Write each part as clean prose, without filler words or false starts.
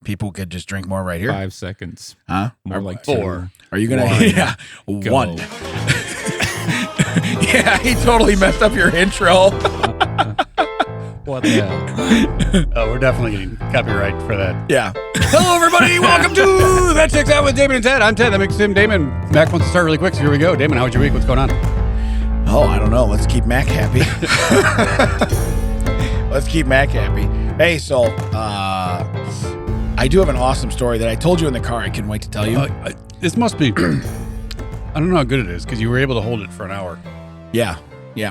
people could just drink more right here. 5 seconds. Huh? More like 4. Are you going to? Yeah. Go. 1. Yeah, he totally messed up your intro. What the hell? Oh, we're definitely getting copyright for that. Yeah. Hello, everybody. Welcome to That Checks Out with Damon and Ted. I'm Ted. That makes him Damon. Mac wants to start really quick, so here we go. Damon, how was your week? What's going on? Oh, I don't know. Let's keep Mac happy. Let's keep Mac happy. Hey, so I do have an awesome story that I told you in the car. I couldn't wait to tell you. This must be... I don't know how good it is, because you were able to hold it for an hour. Yeah.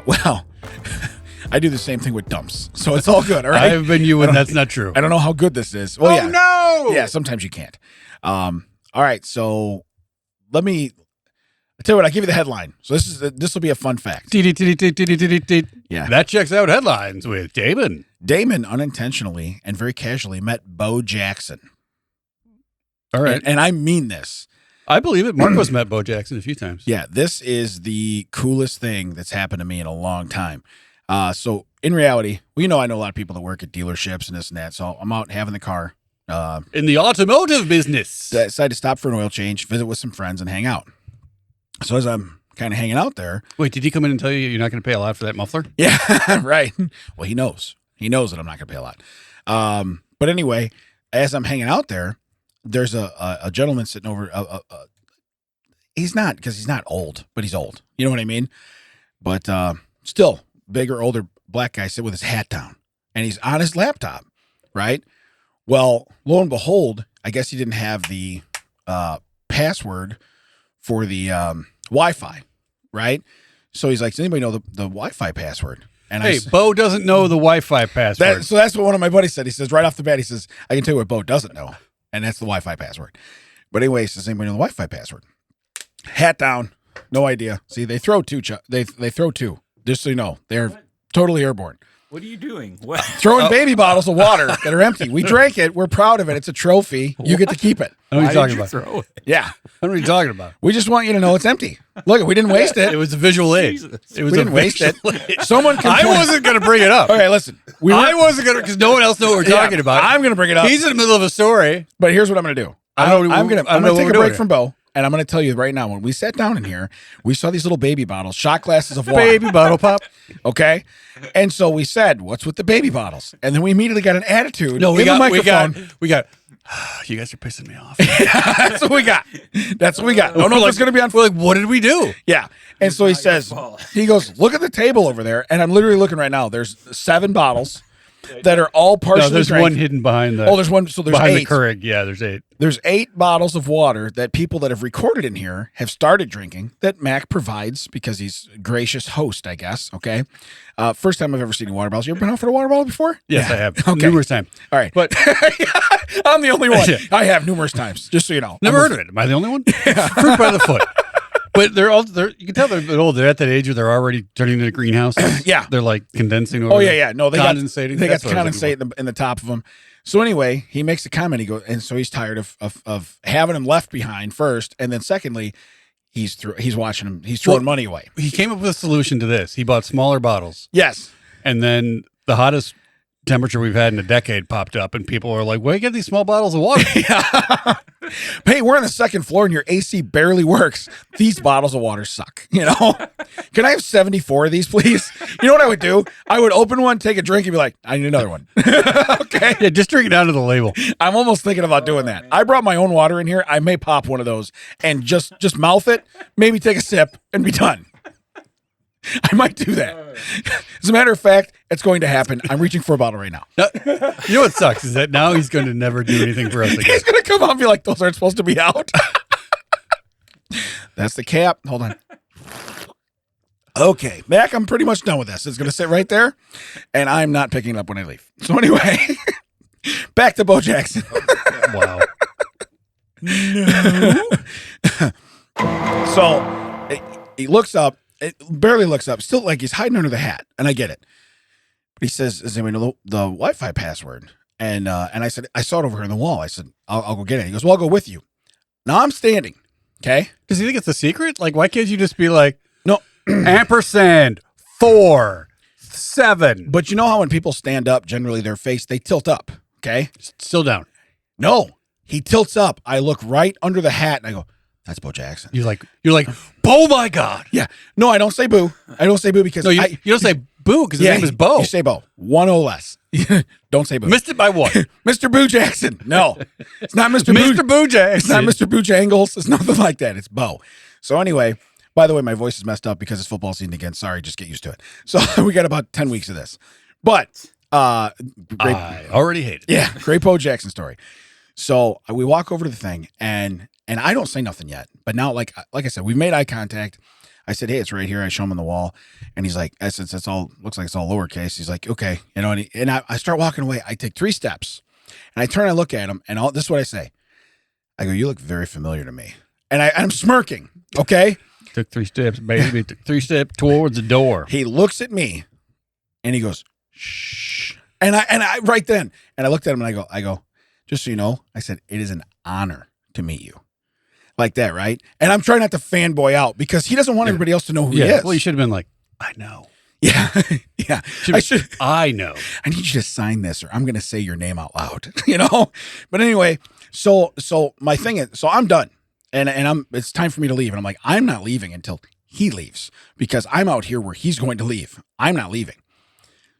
Well, I do the same thing with dumps, so it's all good. All right. I've been you, and that's not true. I don't know how good this is. Well, yeah. No! Yeah, sometimes you can't. All right, so I tell you what, I'll give you the headline. So this will be a fun fact. Yeah. That Checks Out headlines with Damon. Damon unintentionally and very casually met Bo Jackson. All right. And I mean this. I believe it. Marcos met Bo Jackson a few times. Yeah, this is the coolest thing that's happened to me in a long time. So in reality, I know a lot of people that work at dealerships and this and that. So I'm out having the car. In the automotive business. Decided to stop for an oil change, visit with some friends, and hang out. So as I'm kind of hanging out there. Wait, did he come in and tell you you're not going to pay a lot for that muffler? Yeah, right. Well, he knows. He knows that I'm not going to pay a lot. But anyway, as I'm hanging out there, there's a gentleman sitting over. He's not, because he's not old, but he's old. You know what I mean? But still, bigger, older black guy sitting with his hat down. And he's on his laptop, right? Well, lo and behold, I guess he didn't have the password for the Wi-Fi, right? So he's like, does anybody know the Wi-Fi password? And hey, Bo doesn't know the Wi-Fi password. So that's what one of my buddies said. He says, right off the bat, he says, I can tell you what Bo doesn't know, and that's the Wi-Fi password. But anyway, he says, anybody know the Wi-Fi password? Hat down, no idea. See, they throw two. They throw two, just so you know. They're totally airborne. What are you doing? What? Throwing baby bottles of water that are empty. We drank it. We're proud of it. It's a trophy. You get to keep it. I know what you're talking about. Throw it? Yeah. I know what you're talking about. We just want you to know it's empty. Look, we didn't waste it. It was a visual aid. Jesus. It was We a didn't waste it. visual aid. Someone can I point- wasn't going to bring it up. Okay, listen. I wasn't going to, because no one else knows what we're talking about. I'm going to bring it up. He's in the middle of a story. But here's what I'm going to do. I'm I'm going to know what take we're a doing break from Bo, and I'm going to tell you right now, when we sat down in here, we saw these little baby bottles, shot glasses of water. Baby bottle pop. Okay? And so we said, what's with the baby bottles? And then we immediately got an attitude No, in the microphone. we got, you guys are pissing me off. That's what we got. That's what we got. I don't know if it's going to be on. We're like, what did we do? Yeah. And so he says, he goes, look at the table over there. And I'm literally looking right now. There's 7 bottles that are all partially No, there's drank. one hidden behind the. Oh, there's one. So there's behind 8. the Keurig. Yeah, there's 8. There's 8 bottles of water that people that have recorded in here have started drinking that Mac provides because he's a gracious host, I guess. Okay. First time I've ever seen water bottles. You ever been offered a water bottle before? Yes, Yeah. I have. Okay. Numerous times. All right. But I'm the only one. Yeah. I have numerous times, just so you know. never heard of it. Am I the only one? Fruit by the foot. But you can tell they're old. They're at that age where they're already turning into greenhouses. Yeah. They're like condensing over. Oh, yeah. No, they condensating. They got That's what I was looking condensate in the top of them. So anyway, he makes a comment. He goes, and so he's tired of having him left behind first, and then secondly, he's watching him. He's throwing money away. He came up with a solution to this. He bought smaller bottles, Yes. and then the hottest temperature we've had in a decade popped up, and people are like, "Where you get these small bottles of water?" Hey, we're on the 2nd floor and your AC barely works. These bottles of water suck. You know, can I have 74 of these, please? You know what I would do? I would open one, take a drink, and be like, I need another one. Okay. Yeah, just drink it down to the label. I'm almost thinking about doing that. I brought my own water in here. I may pop one of those and just mouth it, maybe take a sip and be done. I might do that. As a matter of fact, it's going to happen. I'm reaching for a bottle right now. You know what sucks is that now he's going to never do anything for us again. He's going to come out and be like, those aren't supposed to be out. That's the cap. Hold on. Okay, Mac, I'm pretty much done with this. It's going to sit right there, and I'm not picking it up when I leave. So anyway, back to Bo Jackson. Wow. So he looks up, it barely looks up, still like he's hiding under the hat, and I get it. But he says, "Does anybody know the Wi-Fi password?" And I said, "I saw it over here on the wall." I said, "I'll go get it." He goes, "Well, I'll go with you." Now I'm standing. Okay. Does he think it's a secret? Like, why can't you just be like, No. ampersand 4 7, But you know how when people stand up, generally their face, they tilt up. Okay. still down? No, he tilts up. I look right under the hat and I go, that's Bo Jackson. You're like, oh my God. Yeah. No, I don't say boo. I don't say boo because No, you don't say boo because his name is Bo. You say Bo. 1 O less. Don't say boo. Missed it by one. Mr. Boo Jackson. No, it's not Mr. Mr. Boo Jackson. It's not Mr. Boo Jangles. It's nothing like that. It's Bo. So anyway, by the way, my voice is messed up because it's football season again. Sorry, just get used to it. So we got about 10 weeks of this. But great, I already hate it. yeah, great Bo Jackson story. So we walk over to the thing and I don't say nothing yet. But now, like I said, we've made eye contact. I said, hey, it's right here. I show him on the wall. And he's like, I said, it's all, looks like it's all lowercase. He's like, okay. You know, and I start walking away. I take 3 steps and I turn and I look at him and this is what I say. I go, you look very familiar to me. And I'm smirking. Okay. Took 3 steps, baby. Took 3 steps towards the door. He looks at me and he goes, shh. And I right then, and I looked at him and I go, just so you know, I said, it is an honor to meet you. Like that, right? And I'm trying not to fanboy out because he doesn't want everybody else to know who he is. Well, you should have been like, I know. Yeah. Yeah. I know. I need you to sign this or I'm going to say your name out loud, you know? But anyway, so my thing is, so I'm done and it's time for me to leave. And I'm like, I'm not leaving until he leaves because I'm out here where he's going to leave. I'm not leaving.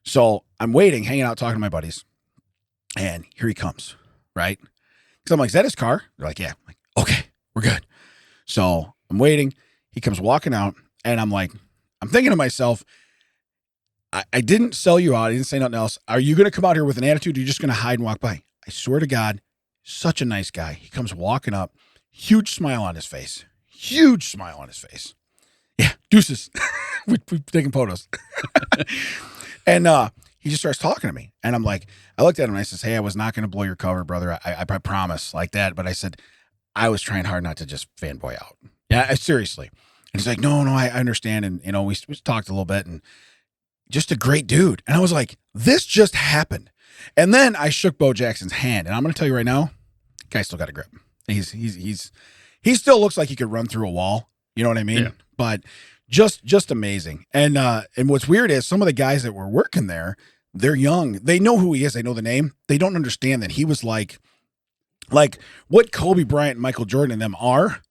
So I'm waiting, hanging out, talking to my buddies. And here he comes, right? Because I'm like, is that his car? They're like, yeah. I'm like, okay, we're good. So I'm waiting. He comes walking out and I'm like, I'm thinking to myself, I didn't sell you out. I didn't say nothing else. Are you going to come out here with an attitude? Or are you just going to hide and walk by? I swear to God, such a nice guy. He comes walking up, huge smile on his face. Huge smile on his face. Yeah, deuces. We're taking photos. And he just starts talking to me. And I'm like, I looked at him and I says, hey, I was not going to blow your cover, brother. I promise, like that. But I said, I was trying hard not to just fanboy out. Yeah, seriously. And he's like, no, I understand. And, you know, we talked a little bit and just a great dude. And I was like, this just happened. And then I shook Bo Jackson's hand. And I'm going to tell you right now, guy still got a grip. He still looks like he could run through a wall. You know what I mean? Yeah. But just amazing. And what's weird is some of the guys that were working there, they're young. They know who he is. They know the name. They don't understand that he was like what Kobe Bryant and Michael Jordan and them are.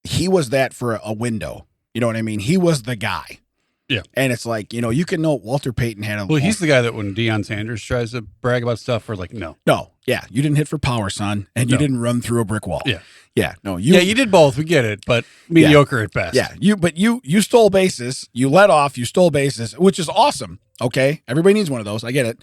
He was that for a window. You know what I mean? He was the guy. Yeah. And it's like, you know, you can know Walter Payton had a... Well, he's the guy that when Deion Sanders tries to brag about stuff, we're like, no. No. Yeah. You didn't hit for power, son. And you didn't run through a brick wall. Yeah. Yeah. No. You did both. We get it. But mediocre at best. Yeah. You stole bases. You let off. You stole bases, which is awesome. Okay. Everybody needs one of those. I get it.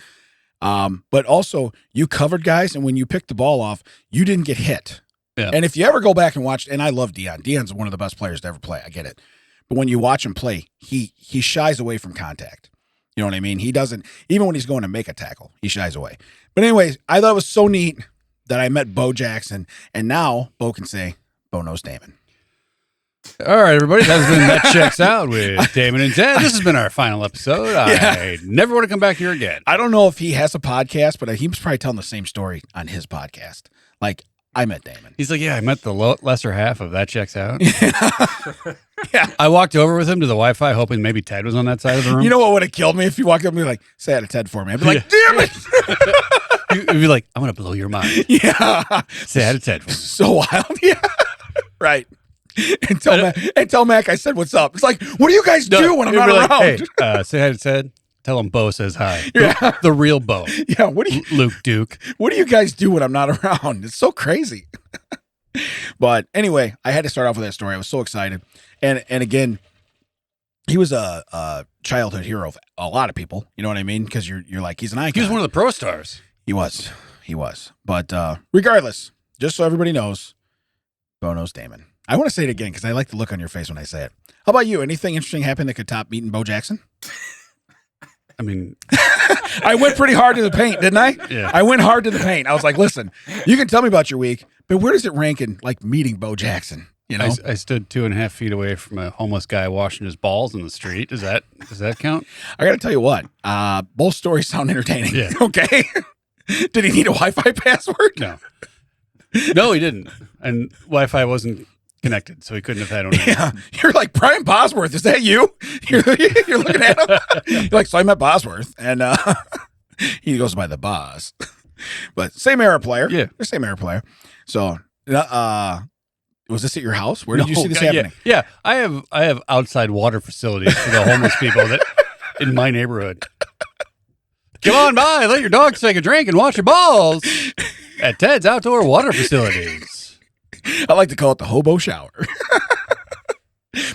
But also you covered guys. And when you picked the ball off, you didn't get hit. Yeah. And if you ever go back and watch, and I love Deion. Deion's one of the best players to ever play. I get it. But when you watch him play, he shies away from contact. You know what I mean? He doesn't, even when he's going to make a tackle, he shies away. But anyways, I thought it was so neat that I met Bo Jackson, and now Bo can say, Bo knows Damon. All right, everybody, that's been That Checks Out with Damon and Ted. This has been our final episode. I never want to come back here again. I don't know if he has a podcast, but he was probably telling the same story on his podcast. Like, I met Damon. He's like, yeah, I met the lesser half of That Checks Out. Yeah. I walked over with him to the Wi-Fi hoping maybe Ted was on that side of the room. You know what would have killed me if you walked up and be like, say hi to Ted for me. I'd be like, damn it. You'd be like, I'm going to blow your mind. Yeah. Say hi to Ted for me. So wild. Yeah. Right. And tell Mac I said, what's up? It's like, what do you guys do when I'm not around? Like, hey, say hi to Ted. Tell him Bo says hi. Yeah. The real Bo. Yeah. What do you, Luke Duke. What do you guys do when I'm not around? It's so crazy. But anyway, I had to start off with that story. I was so excited. And again, he was a childhood hero of a lot of people. You know what I mean? Because you're like, he's an icon. He was one of the pro stars. He was. But regardless, just so everybody knows, Bo knows Damon. I want to say it again because I like the look on your face when I say it. How about you? Anything interesting happen that could top meeting Bo Jackson? I mean, I went pretty hard to the paint, didn't I? Yeah. I went hard to the paint. I was like, listen, you can tell me about your week, but where does it rank in like meeting Bo Jackson? You know, I stood 2.5 feet away from a homeless guy washing his balls in the street. Does that count? I got to tell you what, both stories sound entertaining. Yeah. Okay. Did he need a Wi-Fi password? No, he didn't. And Wi-Fi wasn't connected, so he couldn't have had one. Yeah. You're like, Brian Bosworth, is that you? You're looking at him. You're like, so I met Bosworth, and he goes by the Boz. But same era player. Yeah. They're same era player. So, was this at your house? Where did you see this happening? Yeah. I have outside water facilities for the homeless people that in my neighborhood. Come on by, let your dogs take a drink and wash your balls at Ted's Outdoor Water Facilities. I like to call it the HoBo shower.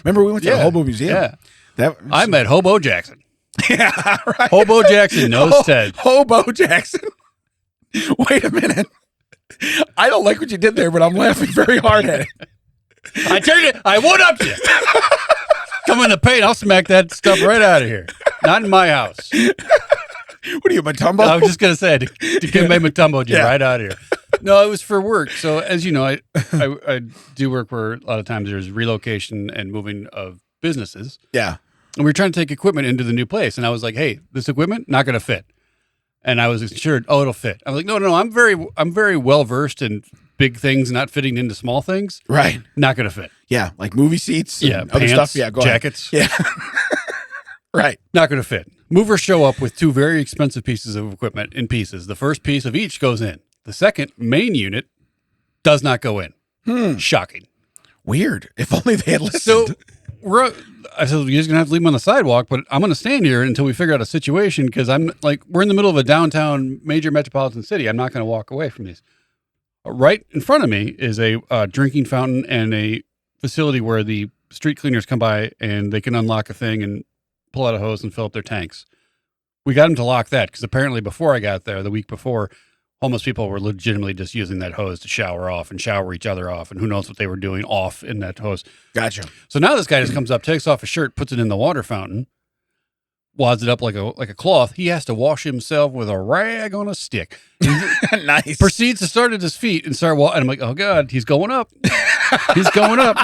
Remember we went to the HoBo Museum? Yeah. I met HoBo Jackson. Yeah, right. HoBo Jackson knows Ted. HoBo Jackson. Wait a minute. I don't like what you did there, but I'm laughing very hard at it. I turned it. I would up you. Come in the paint. I'll smack that stuff right out of here. Not in my house. What are you, Matumbo? I was just gonna say to get my Matumbo you right out of here. No, it was for work. So as you know, I do work where a lot of times there's relocation and moving of businesses. Yeah. And we were trying to take equipment into the new place, and I was like, "Hey, this equipment not going to fit." And I was assured, "Oh, it'll fit." I'm like, "No, I'm very well versed in big things not fitting into small things. Right. Not going to fit. Yeah, like movie seats. Yeah, and other pants, stuff. Yeah, go jackets. ahead. Yeah. Right. Not going to fit." Movers show up with two very expensive pieces of equipment in pieces. The first piece of each goes in. The second main unit does not go in. Shocking. Weird. If only they had listened. So I said, "You're just gonna have to leave them on the sidewalk, but I'm gonna stand here until we figure out a situation because we're in the middle of a downtown major metropolitan city. I'm not gonna walk away from these." Right in front of me is a drinking fountain and a facility where the street cleaners come by and they can unlock a thing and pull out a hose and fill up their tanks. We got them to lock that because apparently before I got there, the week before, homeless people were legitimately just using that hose to shower off and shower each other off, and who knows what they were doing off in that hose. Gotcha. So now this guy just comes up, takes off his shirt, puts it in the water fountain, wads it up like a cloth. He has to wash himself with a rag on a stick. Nice. Proceeds to start at his feet and start walking. I'm like, oh God, he's going up. He's going up.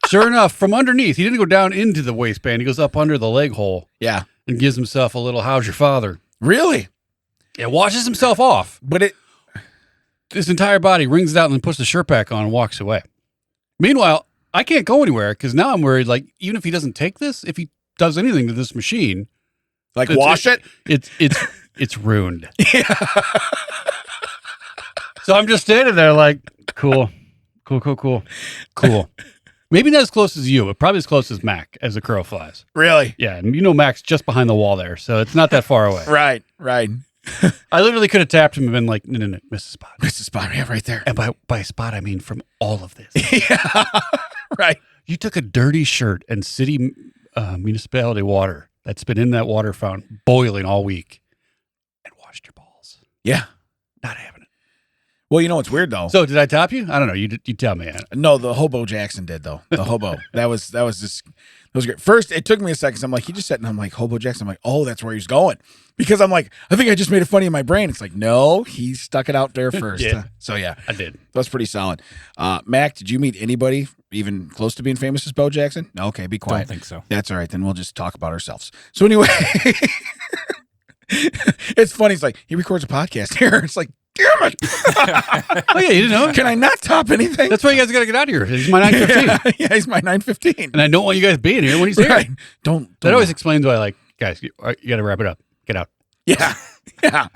Sure enough, from underneath, he didn't go down into the waistband. He goes up under the leg hole. Yeah. And gives himself a little "How's your father?" Really? Yeah, washes himself off. But his entire body wrings it out and then puts the shirt back on and walks away. Meanwhile, I can't go anywhere because now I'm worried, like, even if he doesn't take this, if he does anything to this machine. Like wash it? It's ruined. Yeah. So I'm just standing there like, cool. Maybe not as close as you, but probably as close as Mac as the crow flies. Really? Yeah, and you know Mac's just behind the wall there, so it's not that far away. Right. I literally could have tapped him and been like, no, miss a spot. Miss a spot, yeah, right there. And by spot, I mean from all of this. Yeah, right. You took a dirty shirt and city municipality water that's been in that water fountain boiling all week and washed your balls. Yeah. Not having it. Well, you know what's weird though. So did I top you? I don't know. You tell me. No, the HoBo Jackson did though. The HoBo. that was great. First, it took me a second. I'm like, he just said, and I'm like, HoBo Jackson. I'm like, oh, that's where he's going. Because I'm like, I think I just made it funny in my brain. It's like, no, he stuck it out there first. Yeah. So yeah, I did. That's pretty solid. Mac, did you meet anybody even close to being famous as Bo Jackson? No, okay, be quiet. Don't think so. That's all right. Then we'll just talk about ourselves. So anyway, it's funny. It's like he records a podcast here. It's like, damn it. Oh yeah, you didn't know? Can I not top anything? That's why you guys got to get out of here. He's my 9:15. Yeah, he's my 9:15. And I don't want you guys being here when he's here. Right. Don't. That always explains why, like, guys, you got to wrap it up. Get out. Yeah. Yeah.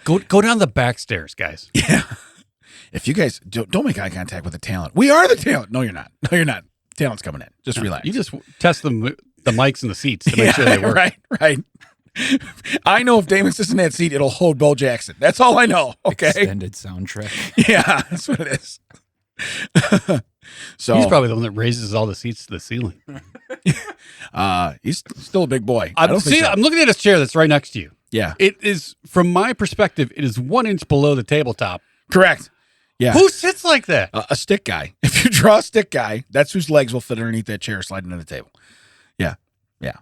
Go down the back stairs, guys. Yeah. If you guys don't make eye contact with the talent. We are the talent. No, you're not. No, you're not. Talent's coming in. Just relax. You just test the mics and the seats to make sure they work. Right. I know if Damon sits in that seat, it'll hold Bo Jackson. That's all I know. Okay. Extended soundtrack. Yeah, that's what it is. So he's probably the one that raises all the seats to the ceiling. He's still a big boy. I'm looking at his chair that's right next to you. Yeah. It is, from my perspective, it is 1 inch below the tabletop. Correct. Yeah. Who sits like that? A stick guy. If you draw a stick guy, that's whose legs will fit underneath that chair sliding to the table. Yeah. Yeah.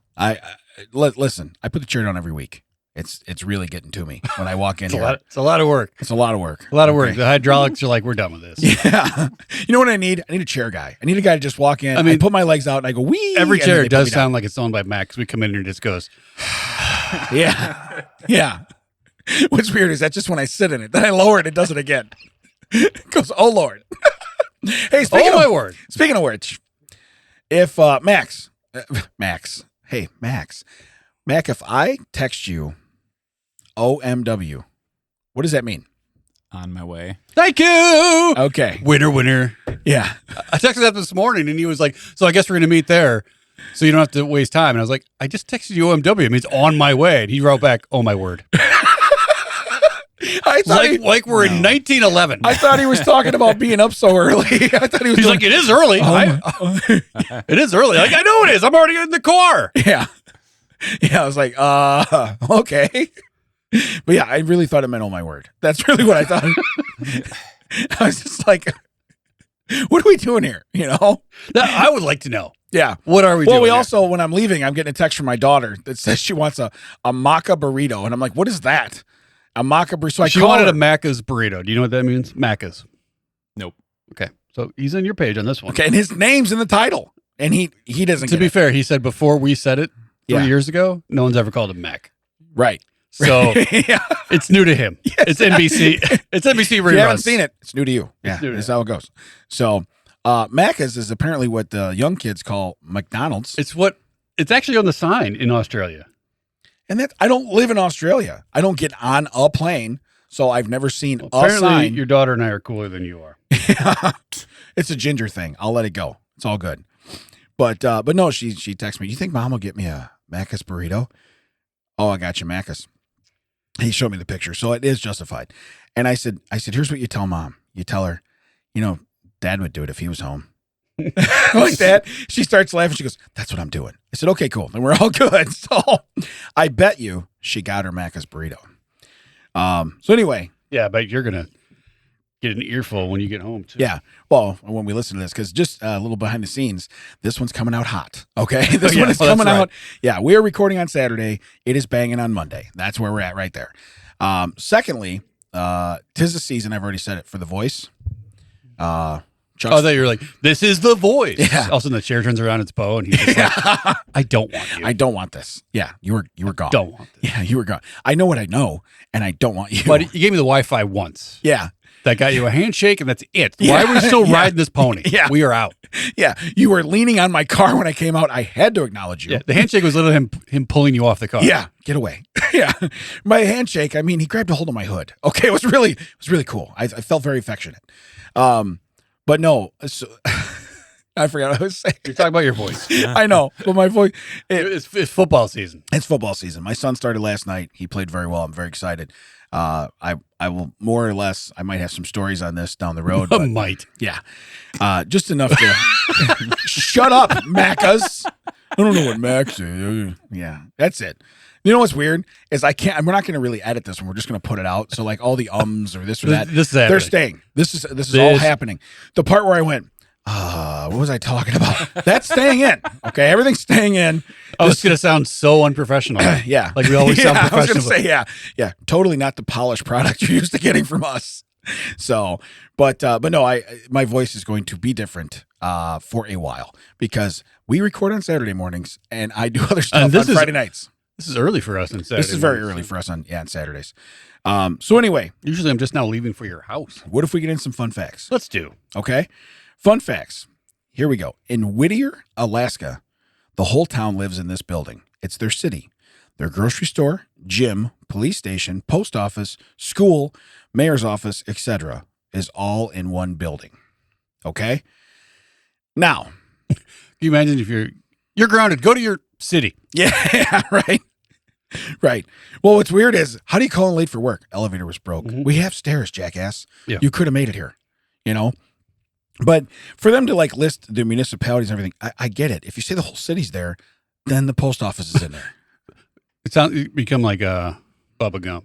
Listen, I put the chair down every week. It's really getting to me when I walk in here. It's a lot of work. It's a lot of work. Okay. The hydraulics are like, we're done with this. Yeah. You know what I need? I need a chair guy. I need a guy to just walk in. I put my legs out and I go, wee. Every chair does sound like it's owned by Mac, because we come in and it just goes. Yeah. Yeah. What's weird is that just when I sit in it, then I lower it does it again. It goes, oh, Lord. Hey, speaking of which, if Max, if I text you OMW, What does that mean? On my way. Thank you. Okay. Winner. Yeah. I texted that this morning, and he was like, "So I guess we're gonna meet there, so you don't have to waste time." And I was like, "I just texted you OMW. It means on my way." And he wrote back, "Oh my word." I thought like we're in 1911. I thought he was talking about being up so early. I thought he was He's doing- like, "It is early. It is early. Like I know it is. I'm already in the car." Yeah. Yeah, I was like, okay. But yeah, I really thought it meant, oh my word. That's really what I thought. I was just like, what are we doing here? You know? I would like to know. Yeah. What are we doing? Well, we here? also, when I'm leaving, I'm getting a text from my daughter that says she wants a maca burrito. And I'm like, what is that? A maca burrito. So I she call wanted her. a Macca's burrito. Do you know what that means? Macca's. Nope. Okay. So he's on your page on this one. Okay, and his name's in the title. And he doesn't To get be it. fair, he said before we said it 3 Yeah. years ago, no one's ever called him Mac. Right. So Yeah. it's new to him. It's NBC. It's NBC reruns. If you haven't seen it, it's new to you. Yeah, new to that's how it goes. So, Macca's is apparently what the young kids call McDonald's. It's actually on the sign in Australia. And that I don't live in Australia. I don't get on a plane, so I've never seen a Apparently, sign. your daughter and I are cooler than you are. It's a ginger thing. I'll let it go. It's all good. But no, she texts me. You think Mom will get me a Macca's burrito? Oh, I got you, Macca's. He showed me the picture, so it is justified. And I said, here's what you tell Mom. You tell her, Dad would do it if he was home. Like that. She starts laughing. She goes, that's what I'm doing. I said, okay, cool. Then we're all good. So I bet you she got her Macca's burrito. So anyway. Yeah, but you're going to get an earful when you get home, too. Yeah. Well, when we listen to this, because just a little behind the scenes, this one's coming out hot. Okay. This Yeah, one is well, that's coming right. out. Yeah. We are recording on Saturday. It is banging on Monday. That's where we're at right there. Secondly, 'tis the season. I've already said it for The Voice. Chuck's, Oh, that you're like, this is the voice. Yeah. All of a sudden, the chair turns around its bow, and he's just like, I don't want you. I don't want this. Yeah. You were gone. don't want this. Yeah. You were gone. I know what I know, and I don't want you. But you gave me the Wi-Fi once. yeah. That got you a handshake, and that's it. Yeah. Why are we still Yeah. riding this pony? Yeah. We are out. Yeah. You were leaning on my car when I came out. I had to acknowledge you. Yeah, the handshake was literally him pulling you off the car. Yeah, get away. Yeah, my handshake. I mean, he grabbed a hold of my hood. Okay, it was really cool. I felt very affectionate. But no, so, I forgot what I was saying. You're talking about your voice. I know, but my voice. It's football season. It's football season. My son started last night. He played very well. I'm very excited. I will more or less. I might have some stories on this down the road. But Might. yeah, just enough to shut up, Macca's. I don't know what Max is. Yeah, that's it. You know what's weird is I can't. We're not going to really edit this one. We're just going to put it out. So like all the ums or this or that, This is they're happening. staying. This is all happening. The part where I went, what was I talking about? That's staying in. Okay, everything's staying in. Oh, it's going to sound so unprofessional. Yeah, Like we always sound I was professional. going to say, yeah, totally not the polished product you're used to getting from us. So, but no, my voice is going to be different for a while because we record on Saturday mornings and I do other stuff on Friday nights. This is early for us on Saturday. This is very mornings. early for us on Saturdays. So anyway, Usually I'm just now leaving for your house. what if we get in some fun facts? Let's do. Okay, fun facts. Here we go. In Whittier, Alaska, the whole town lives in this building. It's their city. Their grocery store, gym, police station, post office, school, mayor's office, etc. is all in one building. Okay? Now, Can you imagine if you're grounded, go to your city. yeah, right. Right. Well, what's weird is how do you call in late for work? Elevator was broke. Mhm. We have stairs, jackass. Yeah. You could have made it here, But for them to like list the municipalities and everything, I get it. If you say the whole city's there, then the post office is in there. It become like a Bubba Gump.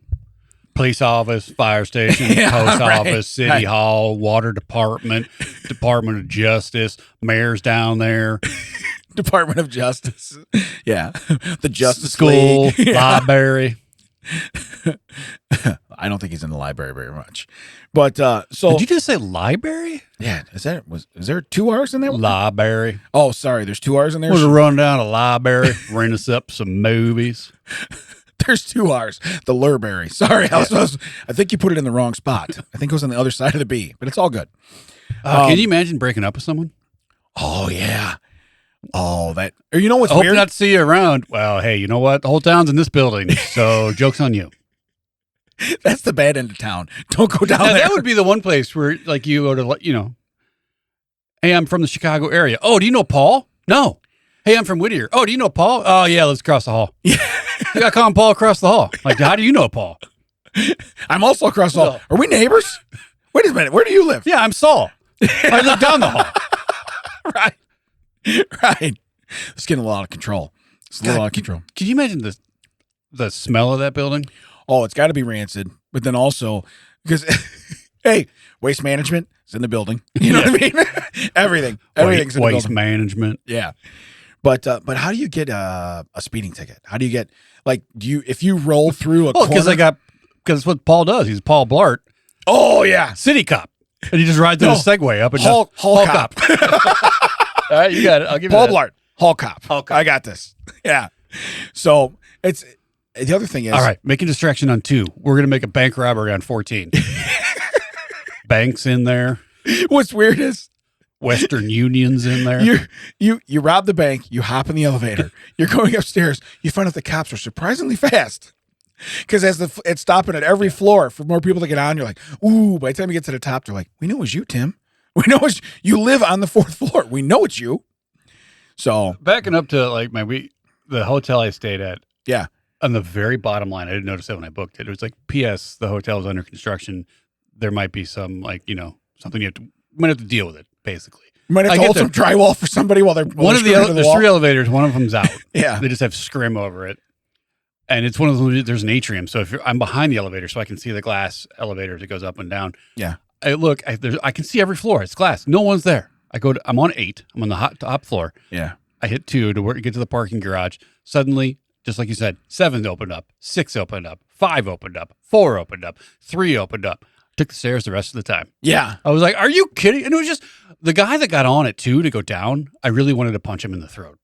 Police office, fire station, Yeah, post right, office, city right. hall, water department, Department of Justice, mayor's down there, Department of Justice. Yeah. The Justice school, League. Yeah. library. I don't think he's in the library very much. But so Did you just say library? yeah, is there 2 hours in that one? Library. Oh, sorry, there's 2 hours in there. We're gonna run down a library, rent us up some movies. There's 2 hours. The Lurberry. Sorry, I think you put it in the wrong spot. I think it was on the other side of the B, but it's all good. Can you imagine breaking up with someone? Oh yeah. Oh, that. Or you know what's I hope weird? not to see you around. Well, hey, you know what? The whole town's in this building, so joke's on you. That's the bad end of town. Don't go down Now, there. that would be the one place where, like, you go to, hey, I'm from the Chicago area. Oh, do you know Paul? No. Hey, I'm from Whittier. Oh, do you know Paul? Oh, yeah, let's cross the hall. Yeah. You got to call him Paul across the hall. Like, how do you know Paul? I'm also across the hall. Are we neighbors? Wait a minute. Where do you live? Yeah, I'm Saul. I live down the hall. Right. Right. It's getting a lot of control. It's a little out of control. Can you imagine the smell of that building? Oh, it's got to be rancid. But then also, because, hey, waste management is in the building. You know what I mean? Everything's in the Waste building. management. Yeah. But how do you get a speeding ticket? How do you get, if you roll through a corner? Because that's what Paul does. He's Paul Blart, Oh, yeah. city cop. And he just rides in a Segway up and Hall down. cop. All right, you got it. I'll give you Paul that. Blart. Hall cop. Hall cop. I got this. Yeah. So it's, the other thing is. All right, make a distraction on 2. We're going to make a bank robbery on 14. Bank's in there. What's weird is Western Union's in there. you rob the bank, you hop in the elevator, you're going upstairs, you find out the cops are surprisingly fast. Because as it's stopping at every floor for more people to get on, you're like, ooh, by the time you get to the top, they're like, we know it's you, Tim. We know you live on the 4th floor. We know it's you. So Backing up to the hotel I stayed at. Yeah. On the very bottom line, I didn't notice that when I booked it. It was like, P.S. The hotel is under construction. There might be some something you might have to deal with it. Basically, you might have to hold some drywall for somebody while they're one of there's 3 elevators. One of them's out. Yeah, they just have scrim over it, and it's one of those. There's an atrium, so I'm behind the elevator, so I can see the glass elevator that goes up and down. Yeah, I can see every floor. It's glass. No one's there. I'm on 8. I'm on the top floor. Yeah, I hit 2 to get to the parking garage. Suddenly, just like you said, 7 opened up, 6 opened up, 5 opened up, 4 opened up, 3 opened up. Took the stairs the rest of the time. Yeah. I was like, are you kidding? And it was just the guy that got on at 2 to go down. I really wanted to punch him in the throat.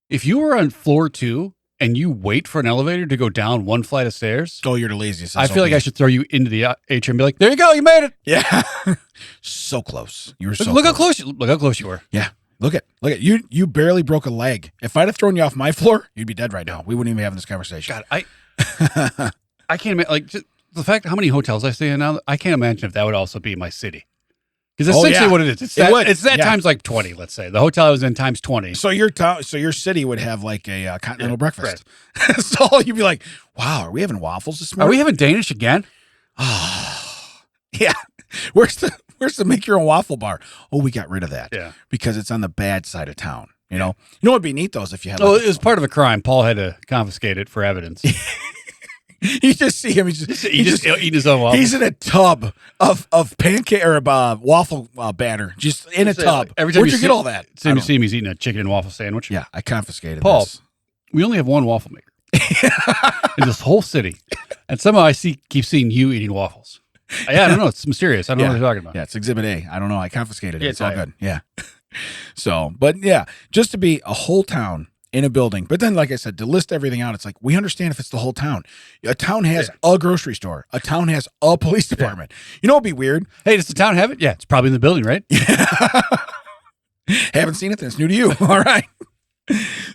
If you were on floor 2 and you wait for an elevator to go down 1 flight of stairs. Oh, you're the laziest. I feel like I should throw you into the atrium and be like, there you go. You made it. Yeah. So close. You were so look close. How close you were. Yeah. Look at you barely broke a leg. If I'd have thrown you off my floor, you'd be dead right now. We wouldn't even be having this conversation. God, I can't imagine, just the fact how many hotels I stay in now, I can't imagine if that would also be my city. Because essentially what it is. It's that times like 20, let's say. The hotel I was in times 20. So your city would have like a continental breakfast. Right. So you'd be like, wow, are we having waffles this morning? Are we having Danish again? Yeah. Where's the make your own waffle bar? Oh, we got rid of that. Yeah. Because it's on the bad side of town. You know what'd be neat though is if you had it was part of a crime. Paul had to confiscate it for evidence. You just see him. He's just eating his own waffle. He's in a tub of pancake or waffle batter, just in a tub. Every time Where'd you get all that? Same you see him, he's eating a chicken and waffle sandwich. Yeah, I confiscated Paul, this. we only have one waffle maker in this whole city, and somehow I keep seeing you eating waffles. I don't know. It's mysterious. I don't know what you're talking about. Yeah, it's Exhibit A. I don't know. I confiscated it. Yeah, it's all good. Yeah. So, but yeah, just to be a whole town in a building. But then, like I said, to list everything out, it's like, we understand if it's the whole town. A town has a grocery store. A town has a police department. You know what'd be weird? Hey, does the town have it? Yeah, it's probably in the building, right? Haven't seen it, then it's new to you. All right.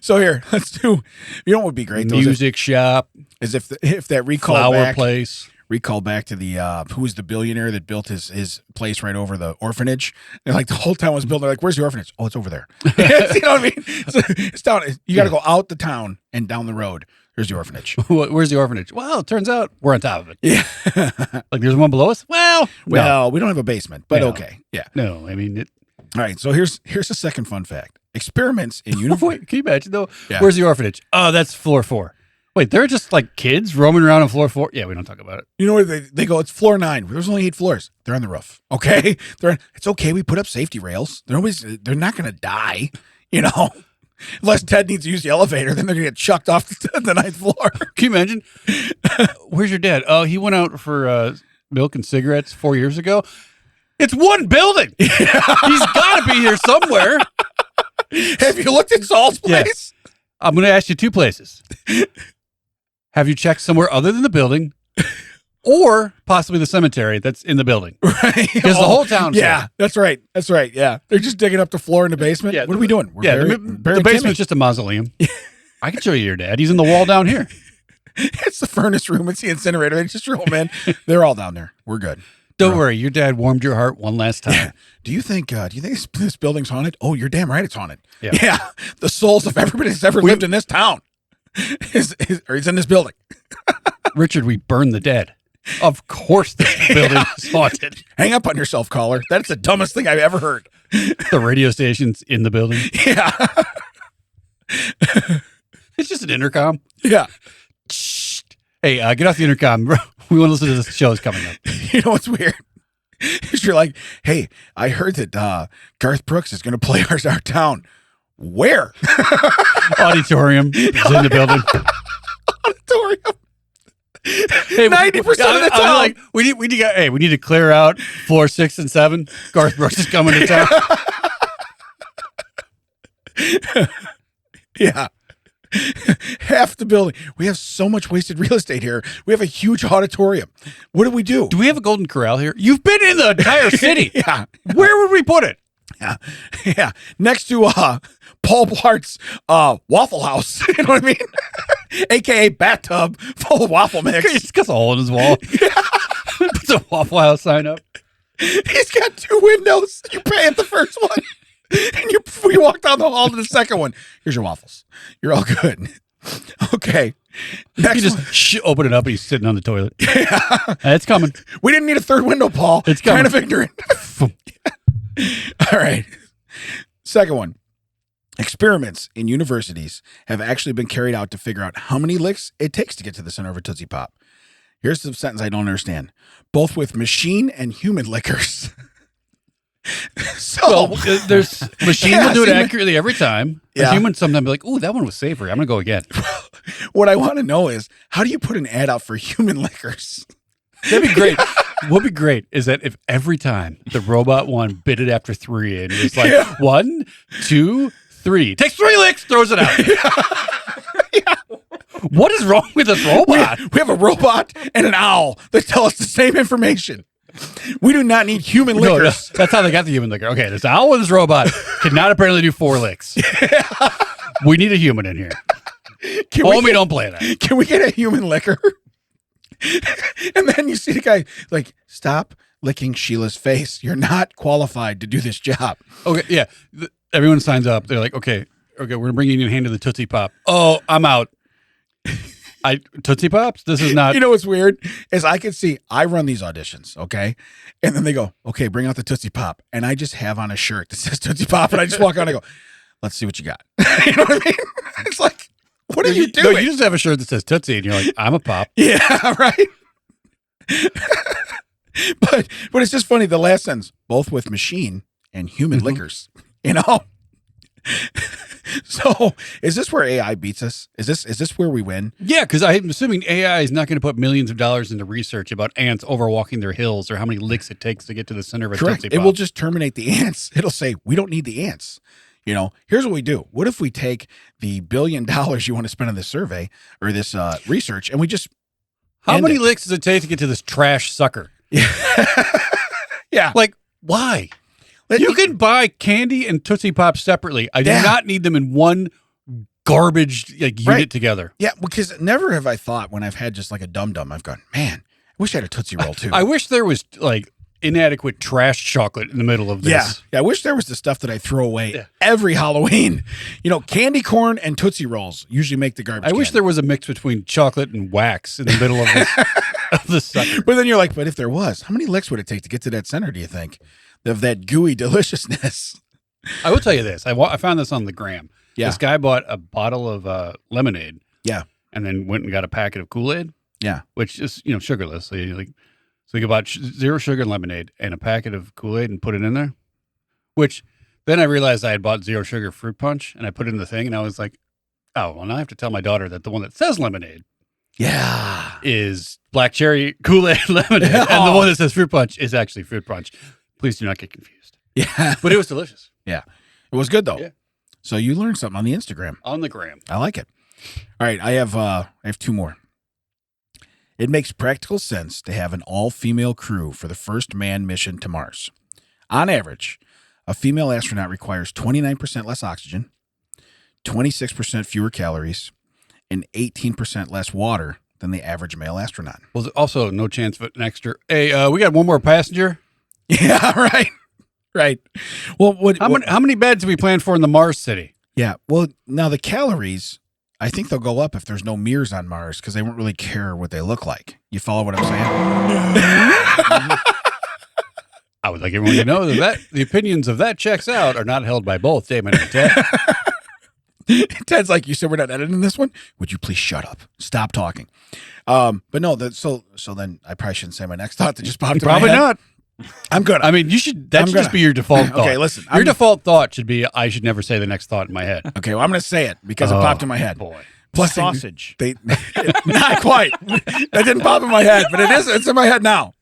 So here, let's do, you know what would be great? Music shop. Is if that recall flower place. Recall back to the who was the billionaire that built his place right over the orphanage, and like the whole town was built. They're like, where's the orphanage? Oh, it's over there. You know what I mean? It's down. You got to go out the town and down the road. There's the orphanage. Where's the orphanage? Well, it turns out we're on top of it. Yeah. Like there's one below us? Well, we don't have a basement, but okay. Yeah. No, I mean all right, so here's the second fun fact. Experiments in uniform. Wait, can you imagine though? Yeah. Where's the orphanage? Oh, that's floor 4. Wait, they're just like kids roaming around on floor 4? Yeah, we don't talk about it. You know what they go, it's floor 9. There's only 8 floors. They're on the roof. Okay? It's okay. We put up safety rails. They're not going to die, you know? Unless Ted needs to use the elevator, then they're going to get chucked off the 9th floor. Can you imagine? Where's your dad? Oh, he went out for milk and cigarettes 4 years ago. It's one building. He's got to be here somewhere. Have you looked at Saul's place? Yes. I'm going to ask you 2 places. Have you checked somewhere other than the building, or possibly the cemetery that's in the building? Right. Because the whole town. Yeah, that's right. That's right. Yeah. They're just digging up the floor in the basement. Yeah, what are we doing? The basement's just a mausoleum. I can show you your dad. He's in the wall down here. It's the furnace room. It's the incinerator. They just roll them in. They're all down there. We're good. Don't worry, your dad warmed your heart one last time. Do you think this building's haunted? Oh, you're damn right it's haunted. Yeah. The souls of everybody that's ever lived in this town is in this building. Richard, we burn the dead. Of course this building is haunted. Hang up on yourself, caller. That's the dumbest thing I've ever heard. The radio station's in the building. Yeah. It's just an intercom. Yeah. Hey, get off the intercom. We want to listen to this show is coming up. You know what's weird? Is you're like, hey, I heard that Garth Brooks is going to play our town. Where? Auditorium is in the building. Auditorium. Hey, 90% of the town. Like, we need to clear out floor 6 and 7. Garth Brooks is coming to town. Yeah. Half the building. We have so much wasted real estate here. We have a huge auditorium. What do we do? Do we have a Golden Corral here? You've been in the entire city. Yeah. Where would we put it? Yeah. Yeah. Next to Paul Blart's Waffle House. You know what I mean? AKA bathtub full of waffle mix. He's got a hole in his wall. Yeah. Puts a Waffle House sign up. He's got 2 windows. You pay at the first one. And you walk down the hall to the second one. Here's your waffles. You're all good. Okay. Next You just open it up and he's sitting on the toilet. Yeah. It's coming. We didn't need a third window, Paul. It's coming. Kind of ignorant. All right. Second one. Experiments in universities have actually been carried out to figure out how many licks it takes to get to the center of a Tootsie Pop. Here's the sentence I don't understand. Both with machine and human lickers. So, Well, there's machine will do it accurately every time. Yeah. A human sometimes be like, "Ooh, that one was savory. I'm gonna go again." what I want to know is, how do you put an ad out for human lickers? That'd be great. What'd be great is that if every time the robot one bit it after 3 and it's like 1, 2, 3, takes 3 licks, throws it out. Yeah. What is wrong with this robot? We have a robot and an owl that tell us the same information. We do not need human No, lickers. that's how they got the human licker. Okay, this owl and this robot cannot apparently do 4 licks. We need a human in here. Homie, don't play that. Can we get a human licker? And then you see the guy like, stop licking Sheila's face. You're not qualified to do this job. Okay, yeah. Everyone signs up. They're like, okay, we're gonna bring you in hand to the Tootsie Pop. Oh, I'm out. Tootsie Pops? This is not. You know what's weird is I run these auditions, okay? And then they go, okay, bring out the Tootsie Pop. And I just have on a shirt that says Tootsie Pop. And I just walk out and I go, let's see what you got. You know what I mean? It's like, what are you doing? No, you just have a shirt that says Tootsie and you're like, I'm a pop. Yeah, right. But it's just funny. The last sentence, both with machine and human lickers, you know? So is this where AI beats us? Is this where we win? Yeah, because I'm assuming AI is not going to put millions of dollars into research about ants overwalking their hills or how many licks it takes to get to the center of a Correct. Tootsie It Pop. will just terminate the ants. It'll say, we don't need the ants. You know, here's what we do. What if we take the $1 billion you want to spend on this survey or this research and we just How many licks does it take to get to this trash sucker? Yeah. Like, why? You can buy candy and Tootsie Pop separately. I do not need them in one garbage unit together. Yeah, because never have I thought when I've had just like a dum-dum, I've gone, man, I wish I had a Tootsie Roll too. I wish there was like inadequate trash chocolate in the middle of this. Yeah, I wish there was the stuff that I throw away every Halloween. You know, candy corn and Tootsie Rolls usually make the garbage I wish can. there was a mix between chocolate and wax in the middle of this. Of the sucker. But then you're like, but if there was, how many licks would it take to get to that center, do you think? Of that gooey deliciousness. I will tell you this. I found this on the gram. Yeah. This guy bought a bottle of lemonade. Yeah. And then went and got a packet of Kool-Aid. Yeah. Which is, sugarless. So he bought 0 sugar lemonade and a packet of Kool-Aid and put it in there. Which then I realized I had bought 0 sugar fruit punch and I put it in the thing and I was like, oh, well, now I have to tell my daughter that the one that says lemonade is black cherry Kool-Aid lemonade. And the one that says fruit punch is actually fruit punch. Please do not get confused. Yeah. But it was delicious. Yeah. It was good though. Yeah. So you learned something on the Instagram. On the gram. I like it. All right. I have 2 more. It makes practical sense to have an all-female crew for the first manned mission to Mars. On average, a female astronaut requires 29% less oxygen, 26% fewer calories, and 18% less water than the average male astronaut. Well, also no chance of an extra. Hey, we got one more passenger. Yeah, right. Right. Well, How many beds do we plan for in the Mars city? Yeah. Well, now the calories, I think they'll go up if there's no mirrors on Mars because they won't really care what they look like. You follow what I'm saying? I would like everyone to know that the opinions of that checks out are not held by both Damon and Ted. Ted's like, you said we're not editing this one? Would you please shut up? Stop talking. But no, so then I probably shouldn't say my next thought that just popped in my head. Probably not. I'm good. I mean, that should just be your default thought. Okay, listen. Your default thought should be, I should never say the next thought in my head. Okay, well, I'm going to say it because it popped in my head. Boy. Plus sausage. They not quite. That didn't pop in my head, but it's in my head now.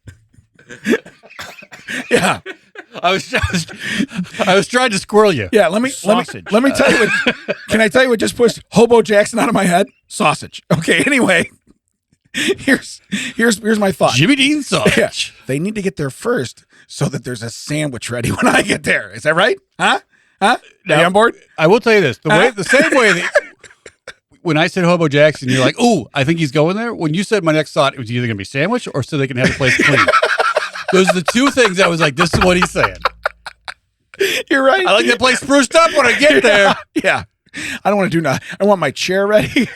Yeah. I was trying to squirrel you. Yeah, let me tell you what. Can I tell you what just pushed HoBo Jackson out of my head? Sausage. Okay, anyway. Here's my thought. Jimmy Dean sausage. Yeah, they need to get there first so that there's a sandwich ready when I get there. Is that right? Huh? Are you on board? I will tell you this. The same way that when I said HoBo Jackson, you're like, ooh, I think he's going there. When you said my next thought, it was either going to be sandwich or so they can have the place clean. Those are the two things I was like, this is what he's saying. You're right. I like that place spruced up when I get there. Yeah. I don't want to do nothing. I want my chair ready.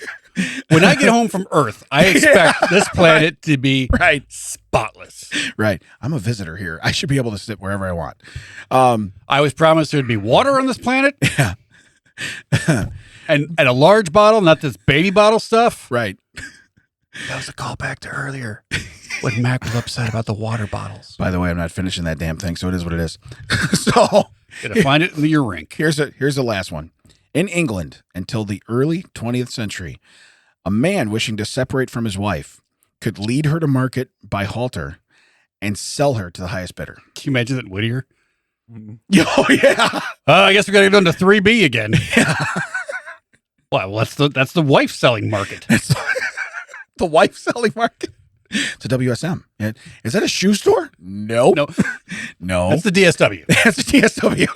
When I get home from Earth, I expect this planet to be spotless. Right. I'm a visitor here. I should be able to sit wherever I want. I was promised there'd be water on this planet. Yeah. and a large bottle, not this baby bottle stuff. Right. That was a callback to earlier when Mac was upset about the water bottles. By the way, I'm not finishing that damn thing, so it is what it is. So gotta find it in your rink. Here's the last one. In England, until the early 20th century, a man wishing to separate from his wife could lead her to market by halter and sell her to the highest bidder. Can you imagine that, Whittier? Oh, yeah. I guess we got to get on to 3B again. Yeah. Well, that's the wife selling market. That's the wife selling market. It's a WSM. Is that a shoe store? Nope. No. That's the DSW. That's the DSW.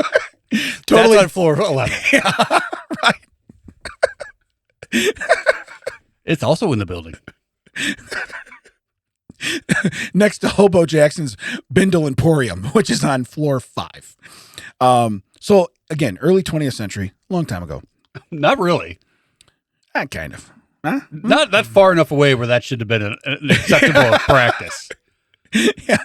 Totally on floor 11. Yeah, right. It's also in the building. Next to HoBo Jackson's Bindle Emporium, which is on floor 5. So again, early 20th century, long time ago. Not really. Kind of. Huh? Not that far enough away where that should have been an acceptable practice. Yeah.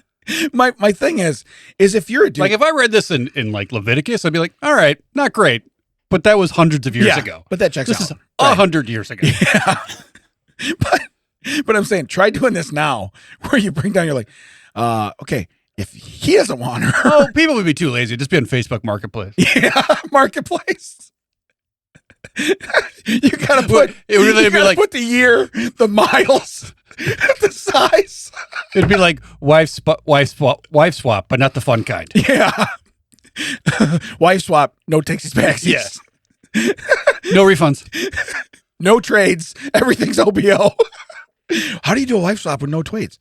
My thing is if you're a dude, like if I read this in like Leviticus, I'd be like, all right, not great, but that was hundreds of years ago. But that checks out. This is 100 years ago. Yeah. But I'm saying, try doing this now, where you bring down, you're like, okay, if he doesn't want her, oh, people would be too lazy. Just be on Facebook Marketplace. Yeah, Marketplace. You gotta put it would really be like put the year, the miles, the size. It'd be like wife swap, but not the fun kind. Yeah. Wife swap, no takesies backsies. Yeah. No refunds. No trades. Everything's OBO. How do you do a wife swap with no trades?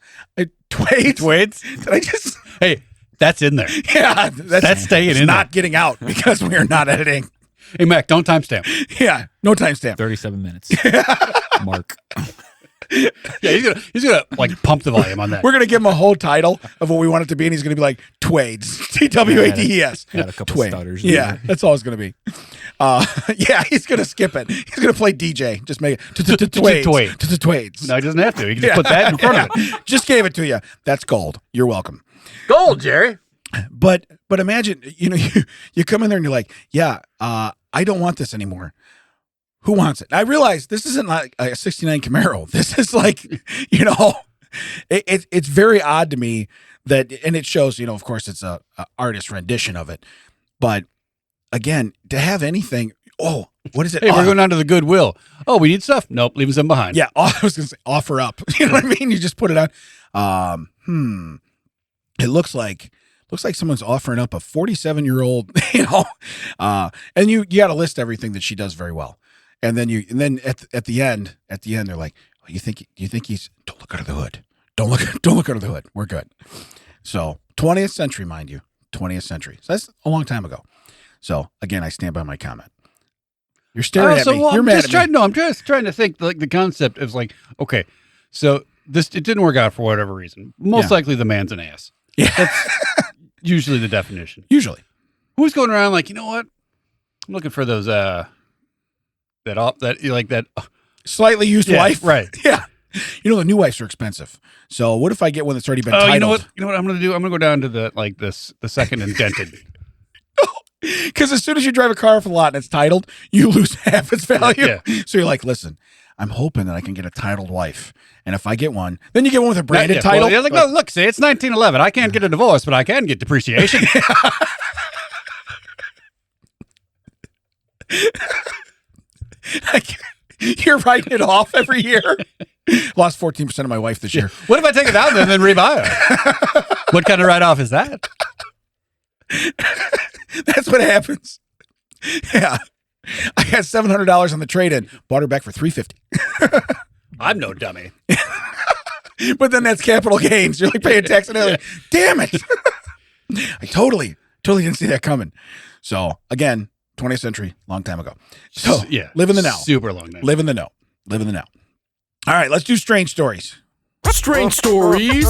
Trades? Did I just? Hey, that's in there. Yeah, that's staying in. Not getting out because we are not editing. Hey, Mac, don't timestamp. Yeah, no timestamp. 37 minutes. Mark. Yeah, he's gonna like pump the volume on that. We're gonna give him a whole title of what we want it to be, and he's gonna be like Twades, TWADES. Had a couple stutters. Yeah, that's all it's gonna be. Yeah, he's gonna skip it. He's gonna play DJ. Just make it Twades. No, he doesn't have to. He can just put that in front of it. Just gave it to you. That's gold. You're welcome. Gold, Jerry. But imagine, you come in there and you're like, yeah, I don't want this anymore. Who wants it? I realize this isn't like a 69 Camaro. This is like, it's very odd to me that, and it shows, of course it's a artist rendition of it. But again, to have anything, what is it? Hey, we're going down to the Goodwill. Oh, we need stuff. Nope, leaving some behind. Yeah, I was going to say offer up. You know what I mean? You just put it on. It looks like someone's offering up a 47-year-old, and you got to list everything that she does very well. And then at the end they're like, oh, do you think he's, don't look under the hood. Don't look under the hood. We're good. So 20th century, mind you, 20th century. So that's a long time ago. So again, I stand by my comment. You're staring at me. Well, You're mad at me. I'm just trying to think like the concept is like, okay, so it didn't work out for whatever reason. Most likely the man's an ass. Yeah. That's usually the definition. Usually. Who's going around like, you know what? I'm looking for those Slightly used wife. Right. Yeah. You know, the new wifes are expensive. So what if I get one that's already been titled? You know what I'm going to do? I'm going to go down to the second indented. Because as soon as you drive a car off a lot and it's titled, you lose half its value. Yeah. So you're like, listen, I'm hoping that I can get a titled wife. And if I get one, then you get one with a branded title. Well, like, no, look, see, it's 1911. I can't get a divorce, but I can get depreciation. You're writing it off every year. Lost 14% of my wife this year. What if I take it out and then rebuy it? What kind of write-off is that? That's what happens. Yeah. I got $700 on the trade-in. Bought her back for $350. I'm no dummy. But then that's capital gains. You're like paying tax and everything. Damn it. I totally didn't see that coming. So again, 20th century, long time ago. So yeah, live in the now. Super long time. Live in the know. Live in the now. All right, let's do strange stories. Strange stories.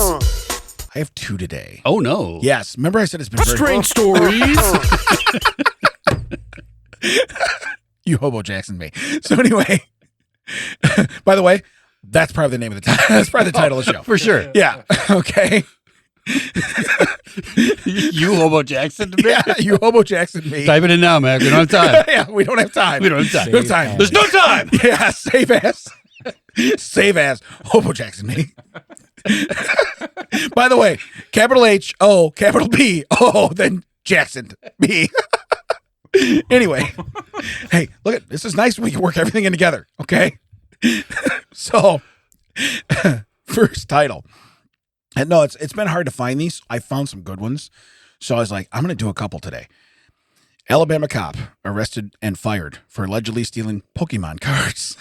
I have 2 today. Oh no. Yes. Remember I said it's been very Strange stories. You HoBo Jackson me. So anyway, by the way, that's probably the name of the title. That's probably the title of the show. For sure. Yeah. Okay. You HoBo Jackson to me? Yeah, you HoBo Jackson me. Type it in now, man. We don't have time. Yeah, we don't have time. We don't have time. No time. There's no time. Yeah, save ass. Save ass. HoBo Jackson me. By the way, capital H, O, capital B, O, then Jackson me. Anyway, hey, look at this is nice. We can work everything in together. Okay. So, first title. And no, it's been hard to find these. I found some good ones. So I was like, I'm going to do a couple today. Alabama cop arrested and fired for allegedly stealing Pokemon cards.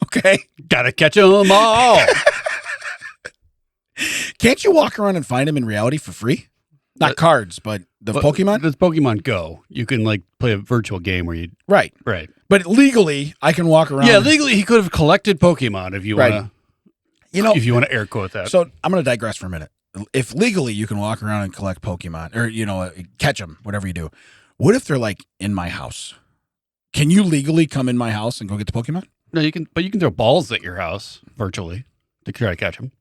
Okay. Gotta catch them all. Can't you walk around and find them in reality for free? Not cards, but the Pokemon? It's Pokemon Go. You can like play a virtual game where you. Right. Right. But legally, I can walk around. Yeah, legally, he could have collected Pokemon if you Right. want to. You know, if you want to air quote that. So I'm going to digress for a minute. If legally you can walk around and collect Pokemon or, catch them, whatever you do, what if they're like in my house? Can you legally come in my house and go get the Pokemon? No, you can throw balls at your house virtually to try to catch them.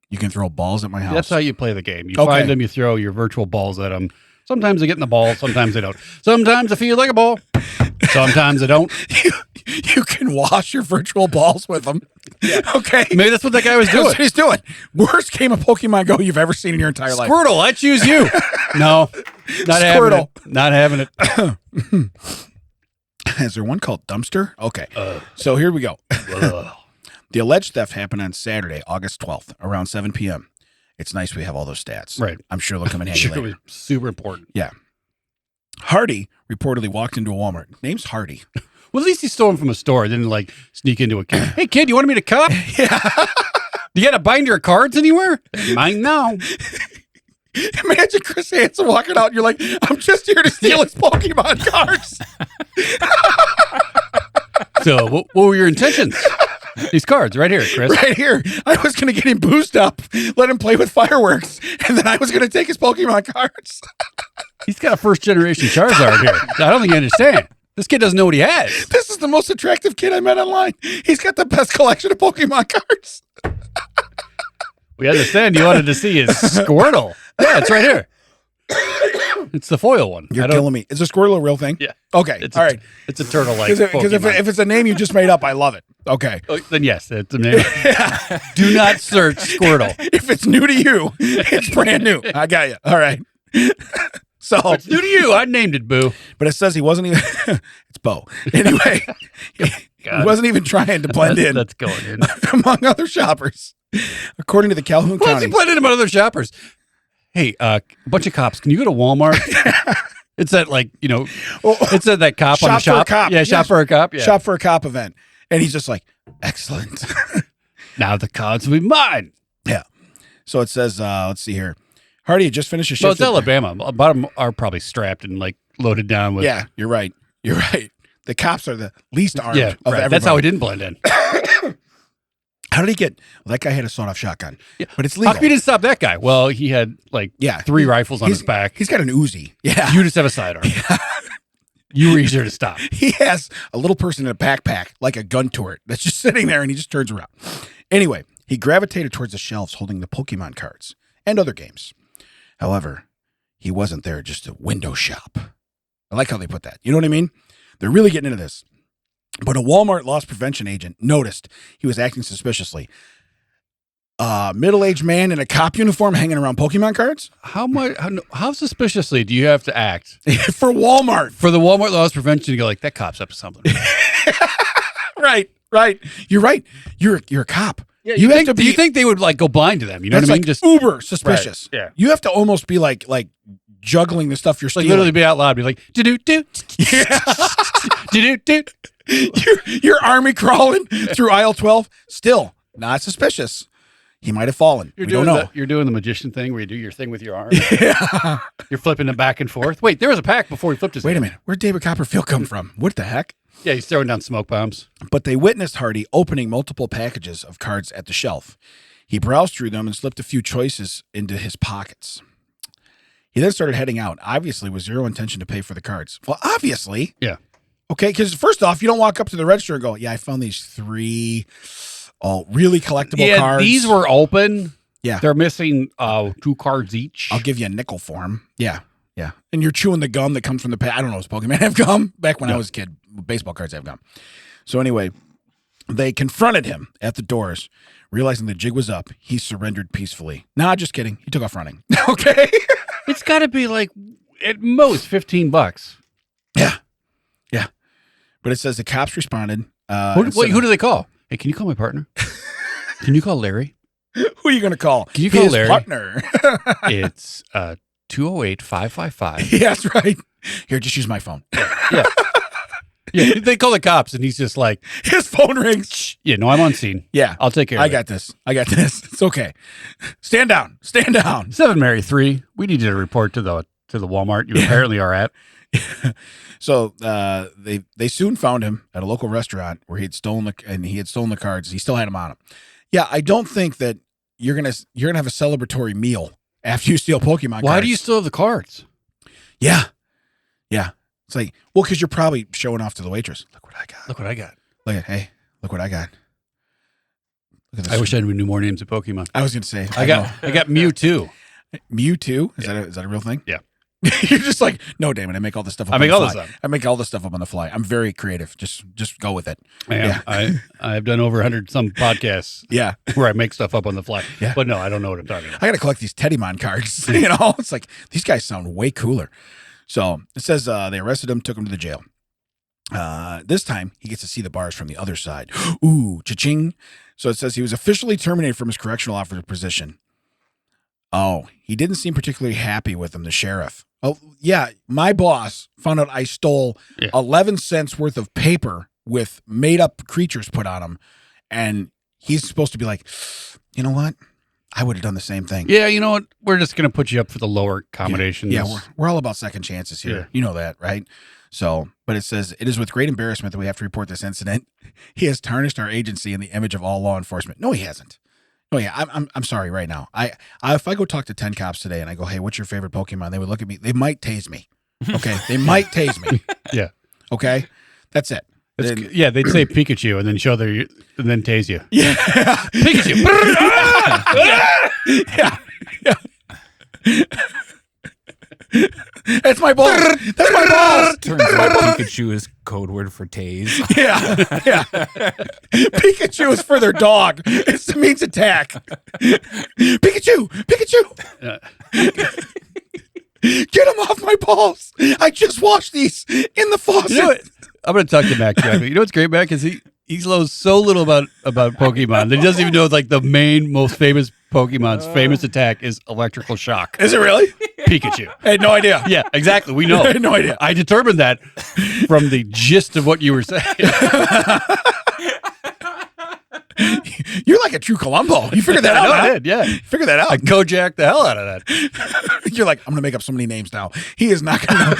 You can throw balls at my house. That's how you play the game. You Okay. find them, you throw your virtual balls at them. Sometimes they get in the ball, sometimes they don't. Sometimes they feel like a ball, sometimes they don't. You can wash your virtual balls with them. Yeah. Okay. Maybe that's what that guy was That's doing. what he's doing. Worst game of Pokemon Go you've ever seen in your entire life. Squirtle, I choose you. No, not having Squirtle. it. Not having it. Is there one called Dumpster? Okay. So here we go. The alleged theft happened on Saturday, August 12th, around 7 p.m. It's nice we have all those stats. Right. I'm sure they'll come in handy Sure, later. it was super important. Yeah. Hardy reportedly walked into a Walmart. Name's Hardy. Well, at least he stole them from a store. Didn't like sneak into a kid. Hey, kid, you wanted me to cop? Yeah. You got a binder of cards anywhere? Mine now. Imagine Chris Hansen walking out and you're like, I'm just here to steal his Pokemon cards. So, what were your intentions? These cards right here, Chris. Right here. I was going to get him boosted up, let him play with fireworks, and then I was going to take his Pokemon cards. He's got a first generation Charizard here. I don't think you understand. This kid doesn't know what he has. This is the most attractive kid I met online. He's got the best collection of Pokemon cards. We understand you wanted to see his Squirtle. Yeah, it's right here. It's the foil one. You're killing me. Is a Squirtle a real thing? Yeah. Okay. It's all right. It's a turtle-like Because if Pokemon. it's a name you just made up, I love it. Okay. Oh, then yes, it's a name. Do not search Squirtle. If it's new to you, it's brand new. I got you. All right. So It's new to you. I named it, Boo. but it says he wasn't even. It's Bo. Anyway, he wasn't even trying to blend in That's going in. among other shoppers, according to the Calhoun Why is County. he blending in with other shoppers? Hey, a bunch of cops. Can you go to Walmart? It's that it's that cop on the Shop for a shop. cop. Yeah, shop Yes. for a cop. Yeah. Shop for a cop event, and he's just like, excellent. Now the cards will be mine. Yeah. So it says, let's see here. Hardy had just finished a shift. Well, it's Alabama. A lot of them are probably strapped and like loaded down with. Yeah, you're right. You're right. the cops are the least armed Yeah, of everybody. that's how he didn't blend in. How did he get? Well, that guy had a sawed-off shotgun, but it's How legal. come you didn't stop that guy? Well, he had like 3 rifles on his back. He's got an Uzi. Yeah, You just have a sidearm. You were easier to stop. he has a little person in a backpack, like a gun turret, that's just sitting there, and he just turns around. Anyway, he gravitated towards the shelves holding the Pokemon cards and other games. However, he wasn't there just to window shop. I like how they put that. You know what I mean? They're really getting into this. But a Walmart loss prevention agent noticed he was acting suspiciously. A middle-aged man in a cop uniform hanging around Pokemon cards? How suspiciously do you have to act For Walmart. for the Walmart loss prevention to go like that cop's up to something? Right. You're right. You're a cop. Yeah, you have to do you think they would like go blind to them? You know that's what I mean? like uber suspicious. Right, yeah. You have to almost be like juggling the stuff you're like stealing. literally be out loud, be like do do do do do. You're army crawling through aisle 12. Still not suspicious. He might have fallen. We don't know. You're doing the magician thing where you do your thing with your arm. Yeah. You're flipping it back and forth. Wait, there was a pack before he flipped his. Wait a minute. Where'd David Copperfield come from? What the heck? Yeah, he's throwing down smoke bombs. But they witnessed Hardy opening multiple packages of cards at the shelf. He browsed through them and slipped a few choices into his pockets. He then started heading out, obviously with zero intention to pay for the cards. Well, obviously. Yeah. Okay, because first off, you don't walk up to the register and go, yeah, I found these 3 really collectible cards. These were open. Yeah. They're missing 2 cards each. I'll give you a nickel for them. Yeah. And you're chewing the gum that comes from the pack. I don't know, does Pokemon have gum? Back when I was a kid, baseball cards have gum. So anyway, they confronted him at the doors. Realizing the jig was up, he surrendered peacefully. Nah, just kidding. He took off running. Okay. It's got to be like at most $15. Yeah. But it says the cops responded. Who do they call? Hey, can you call my partner? Can you call Larry? Who are you going to call? Can you call His Larry? partner. It's 208-555. Yeah, that's right. Here, just use my phone. Yeah, they call the cops, and he's just like, His phone rings. yeah, no, I'm on scene. Yeah. I'll take care of I it. got this. It's okay. Stand down. 7 Mary 3. We need you to report to the Walmart you apparently are at. So they soon found him at a local restaurant where he had stolen the cards. He still had them on him. Yeah, I don't think that you're gonna have a celebratory meal after you steal Pokemon cards. Why do you still have the cards? Yeah. It's like, well, because you're probably showing off to the waitress. Look what I got. Look what I got. Look what I got. Look at this. I wish I knew more names of Pokemon. I was gonna say I got Mewtwo. Mewtwo. Is that a real thing? Yeah. You're just like, no, Damon. I make all this stuff up. I make on the all fly. this up. I make all this stuff up on the fly. I'm very creative. Just go with it. Yeah. I've done over 100 some podcasts Yeah. where I make stuff up on the fly. Yeah. But no, I don't know what I'm talking about. I got to collect these Teddymon cards. It's like these guys sound way cooler. So it says they arrested him, took him to the jail. This time he gets to see the bars from the other side. Ooh, cha-ching. So it says he was officially terminated from his correctional officer position. Oh, he didn't seem particularly happy with him, the sheriff. Oh, yeah, my boss found out I stole 11 cents worth of paper with made-up creatures put on them, and he's supposed to be like, you know what? I would have done the same thing. Yeah, you know what? We're just going to put you up for the lower accommodations. Yeah, we're all about second chances here. Yeah. You know that, right? So, but it says, it is with great embarrassment that we have to report this incident. He has tarnished our agency in the image of all law enforcement. No, he hasn't. Oh yeah, I'm sorry right now. If I go talk to 10 cops today and I go, hey, what's your favorite Pokemon? They would look at me. They might tase me. Okay, they might tase me. Yeah. Okay, that's it. Yeah, they'd say Pikachu and then and then tase you. Yeah, Pikachu. yeah. That's my ball. That's my balls. Turns out Pikachu is code word for tase. Yeah. Pikachu is for their dog. It means attack. Pikachu. Get him off my balls. I just washed these in the faucet. You know what? I'm going to talk to Mac. You know what's great, Mac, is he knows so little about Pokemon that he doesn't even know like the most famous Pokemon's famous attack is electrical shock. Is it really? Pikachu. I had no idea. Yeah, exactly. We know. I had no idea. I determined that from the gist of what you were saying. You're like a true Columbo. You figured that out. I Huh? did, yeah. You figured that out. I Kojak the hell out of that. You're like, I'm going to make up so many names now. He is not going to know.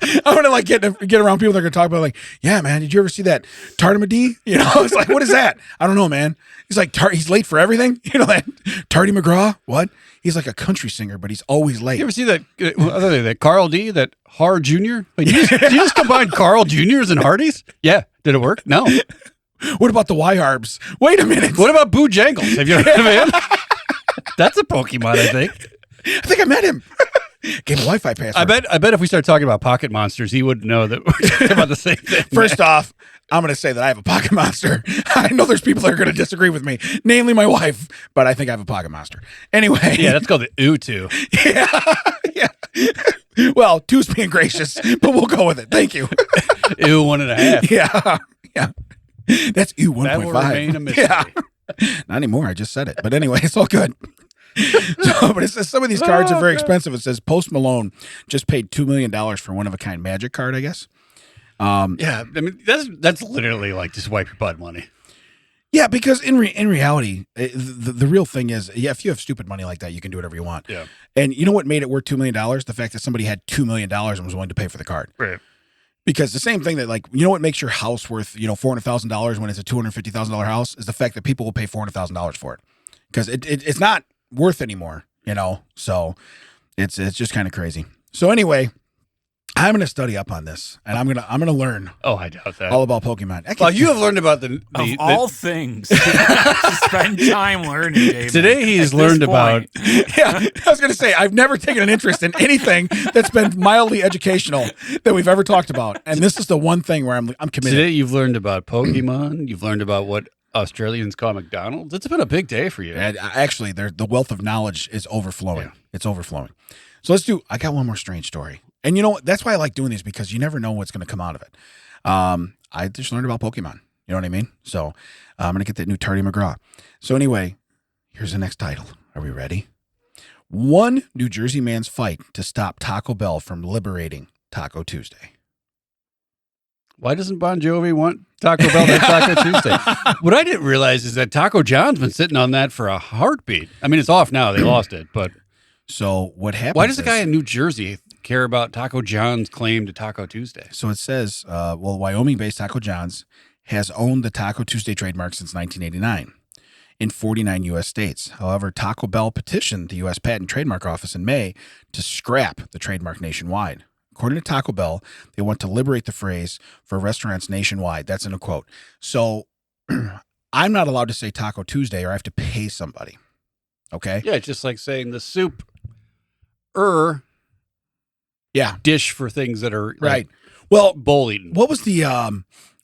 I'm gonna like get around people that are gonna talk about like, yeah, man, did you ever see that Tartamady? You know, it's like, what is that? I don't know, man. He's like, he's late for everything. You know that Tardy McGraw? What? He's like a country singer, but he's always late. You ever see that Carl D, that Har Jr.? Like, did you just combine Carl Jr.'s and Hardys? Yeah. Did it work? No. What about the Y-Harbs? Wait a minute. What about Boo Jangles? Have you ever heard of him? That's a Pokemon, I think. I met him. Gave a Wi-Fi password. I bet if we start talking about pocket monsters, he would know that we're talking about the same thing. First off, I'm going to say that I have a pocket monster. I know there's people that are going to disagree with me, namely my wife, but I think I have a pocket monster. Anyway. Yeah, that's called the Utu. Yeah. Well, two's being gracious, but we'll go with it. Thank you. Ew, 1.5. Yeah. That's ew 1.5. That will remain a mystery. Yeah. Not anymore. I just said it. But anyway, it's all good. But it says some of these cards are very expensive. It says Post Malone just paid $2 million for one of a kind Magic card, I guess. Yeah, I mean that's literally like just wipe your butt money. Yeah, because in reality, the real thing is, yeah, if you have stupid money like that, you can do whatever you want. Yeah. And you know what made it worth $2 million? The fact that somebody had $2 million and was willing to pay for the card. Right. Because the same thing that, like, you know what makes your house worth, $400,000 when it's a $250,000 house is the fact that people will pay $400,000 for it. Because it's not worth anymore, So it's just kind of crazy. So anyway, I'm going to study up on this, and I'm gonna learn. Oh, I doubt that. All about Pokemon. Well, you have learned about the all things. To spend time learning, David. Today he's learned about. Yeah, I was going to say I've never taken an interest in anything that's been mildly educational that we've ever talked about, and this is the one thing where I'm committed. Today you've learned about Pokemon. You've learned about what Australians call McDonald's. It's been a big day for you. And actually, the wealth of knowledge is overflowing. Yeah. It's overflowing. So I got one more strange story. And you know what? That's why I like doing these, because you never know what's going to come out of it. I just learned about Pokemon. You know what I mean? So I'm going to get that new Tardy McGraw. So anyway, here's the next title. Are we ready? One New Jersey man's fight to stop Taco Bell from liberating Taco Tuesday. Why doesn't Bon Jovi want Taco Bell to Taco Tuesday? What I didn't realize is that Taco John's been sitting on that for a heartbeat. I mean, it's off now. They lost it. But so what happened? Why does the guy in New Jersey care about Taco John's claim to Taco Tuesday? So it says, Wyoming-based Taco John's has owned the Taco Tuesday trademark since 1989 in 49 U.S. states. However, Taco Bell petitioned the U.S. Patent and Trademark Office in May to scrap the trademark nationwide. According to Taco Bell, they want to liberate the phrase for restaurants nationwide. That's in a quote. So I'm not allowed to say Taco Tuesday, or I have to pay somebody. Okay? Yeah, it's just like saying the soup dish for things that are right. Well, bowl eating. What was the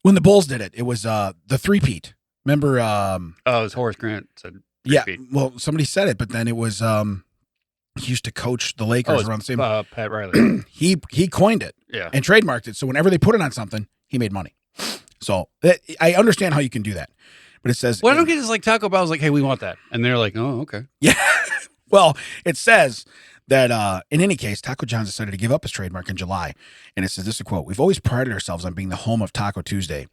when the Bulls did it? It was the three-peat. Remember? It was Horace Grant said three-peat. Yeah. Well, somebody said it, but then it was he used to coach the Lakers around the same. Pat Riley. he coined it. Yeah. And trademarked it. So whenever they put it on something, he made money. So I understand how you can do that, but it says. What I don't get is like Taco Bell's like, hey, we want that, and they're like, oh, okay. Yeah. Well, it says that in any case, Taco John's decided to give up his trademark in July. And it says, this is a quote, "We've always prided ourselves on being the home of Taco Tuesday,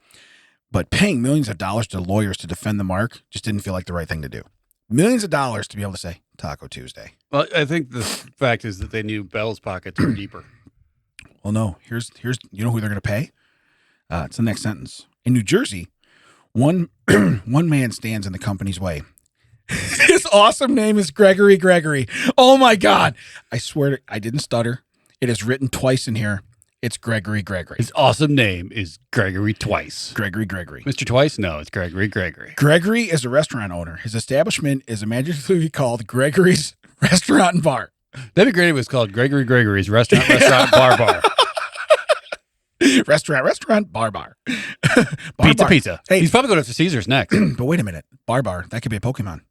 but paying millions of dollars to lawyers to defend the mark just didn't feel like the right thing to do. Millions of dollars to be able to say Taco Tuesday." Well, I think the fact is that they knew Bell's pockets were deeper. Well, no, here's you know who they're going to pay? It's the next sentence. In New Jersey, one man stands in the company's way. His awesome name is Gregory. Oh my God. I swear I didn't stutter. It is written twice in here. It's Gregory. His awesome name is Gregory Twice. Gregory. Mr. Twice? No, it's Gregory. Gregory is a restaurant owner. His establishment is imaginatively called Gregory's Restaurant and Bar. That'd be great if it was called Gregory's Restaurant, Bar. Restaurant, bar. Pizza. Hey. He's probably going to Caesar's next. But wait a minute. Bar. That could be a Pokemon.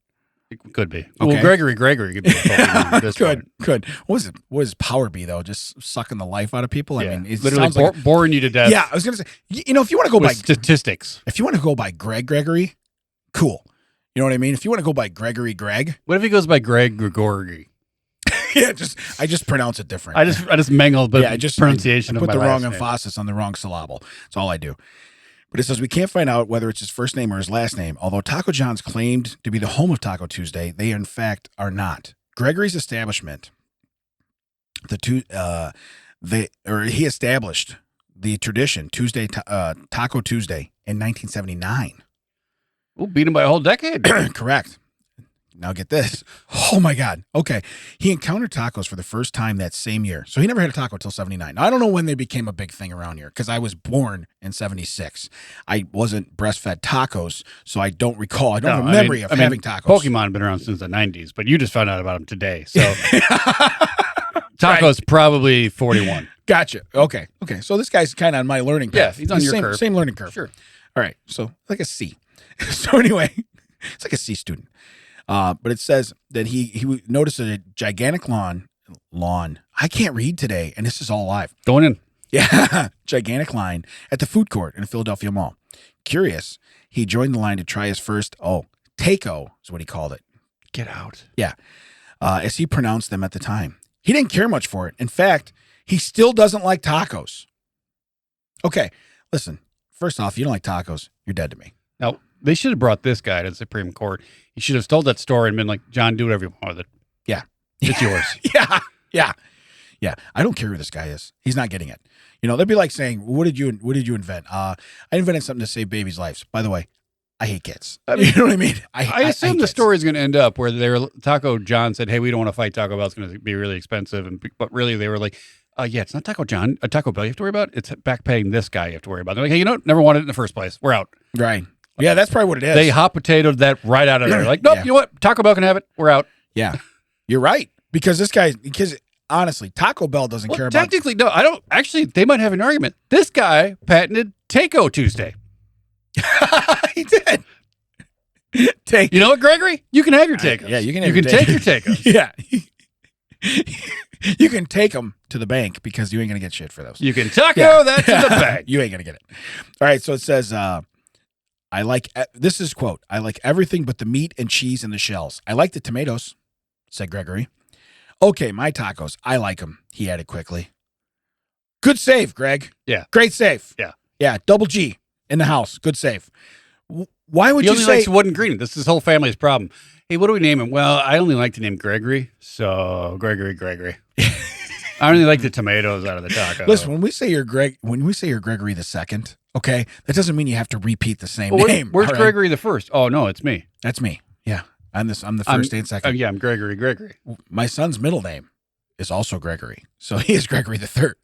It could be. Okay. Well, Gregory could be a Pokemon at this point. Could. What does his power be, though? Just sucking the life out of people? Yeah. I mean, it literally sounds like boring you to death. Yeah, I was going to say, if you want to go by statistics. If you want to go by Gregory, cool. You know what I mean? If you want to go by Gregory, What if he goes by Gregory? Yeah, I just pronounce it different. I just mangled the pronunciation I of put my the last wrong name. emphasis on the wrong syllable. That's all I do. But it says we can't find out whether it's his first name or his last name. Although Taco John's claimed to be the home of Taco Tuesday, they in fact are not. Gregory's establishment, the he established the tradition Taco Tuesday in 1979. We'll beat him by a whole decade. Correct. Now get this. Oh my God. Okay. He encountered tacos for the first time that same year. So he never had a taco until 79. Now, I don't know when they became a big thing around here because I was born in 76. I wasn't breastfed tacos, so I don't recall. I don't have a memory of having tacos. Pokemon have been around since the 90s, but you just found out about them today. So tacos probably 41. Gotcha. Okay. So this guy's kind of on my learning path. Yeah, he's on your curve. Same learning curve. Sure. All right. So like a C. So anyway, it's like a C student. But it says that he noticed a gigantic lawn. I can't read today, and this is all live. Going in. Yeah, gigantic line at the food court in the Philadelphia Mall. Curious, he joined the line to try his first, taco is what he called it. Get out. Yeah, as he pronounced them at the time. He didn't care much for it. In fact, he still doesn't like tacos. Okay, listen, first off, you don't like tacos, you're dead to me. Now, they should have brought this guy to the Supreme Court. He should have told that story and been like, John, do whatever you want with it. Yeah. It's yours. Yeah. I don't care who this guy is. He's not getting it. You know, they'd be like saying, what did you invent? I invented something to save babies' lives. By the way, I hate kids. You know what I mean? I assume the story is going to end up where Taco John said, hey, we don't want to fight Taco Bell. It's going to be really expensive. But really they were like, yeah, it's not Taco John, Taco Bell you have to worry about. It's back paying this guy you have to worry about. They're like, hey, never wanted it in the first place. We're out. Right. Yeah, that's probably what it is. They hot potatoed that right out of there. Like, nope, You know what? Taco Bell can have it. We're out. Yeah. You're right. Because honestly, Taco Bell doesn't care about. Technically, no, I don't. Actually, they might have an argument. This guy patented Taco Tuesday. He did. You know what, Gregory? You can have your tacos. Yeah, you can take your tacos. Yeah. You can take them to the bank because you ain't going to get shit for those. You can taco that to the bank. You ain't going to get it. All right, so it says, this is quote, I like everything but the meat and cheese and the shells. I like the tomatoes, said Gregory. Okay, my tacos, I like them, he added quickly. Good save, Greg. Yeah. Great save. Yeah. Yeah, double G in the house. Good save. Why would he you only say... likes wood and green. This is his whole family's problem. Hey, what do we name him? Well, I only like to name Gregory, so Gregory. I only like the tomatoes out of the taco. Listen, when we say you're Gregory the second, okay, that doesn't mean you have to repeat the same name. Where's Gregory the first? Oh no, it's me. That's me. Yeah, I'm the first and second. Yeah, I'm Gregory. My son's middle name is also Gregory, so he is Gregory the third.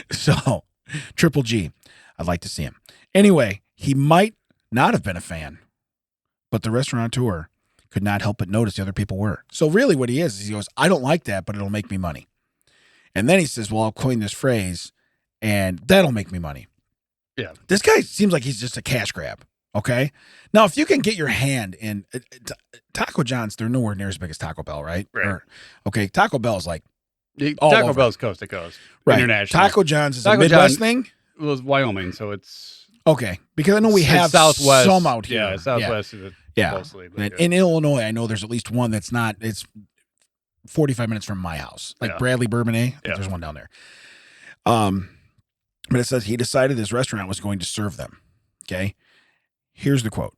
So, Triple G. I'd like to see him. Anyway, he might not have been a fan, but the restaurateur could not help but notice the other people were. So really what he is he goes, I don't like that, but it'll make me money. And then he says, well, I'll coin this phrase and that'll make me money. Yeah. This guy seems like he's just a cash grab. Okay. Now, if you can get your hand in Taco John's, they're nowhere near as big as Taco Bell, right? Okay. Taco Bell is like Taco Bell's coast to coast. Right. International. Taco John's is a Midwest thing. It was Wyoming, so it's okay. Because I know we have Southwest, some out here. Yeah, Southwest. Yeah. Mostly, in Illinois, I know there's at least one that's not. It's 45 minutes from my house, like Bradley Bourbonnais. There's one down there. But it says he decided his restaurant was going to serve them. Okay. Here's the quote.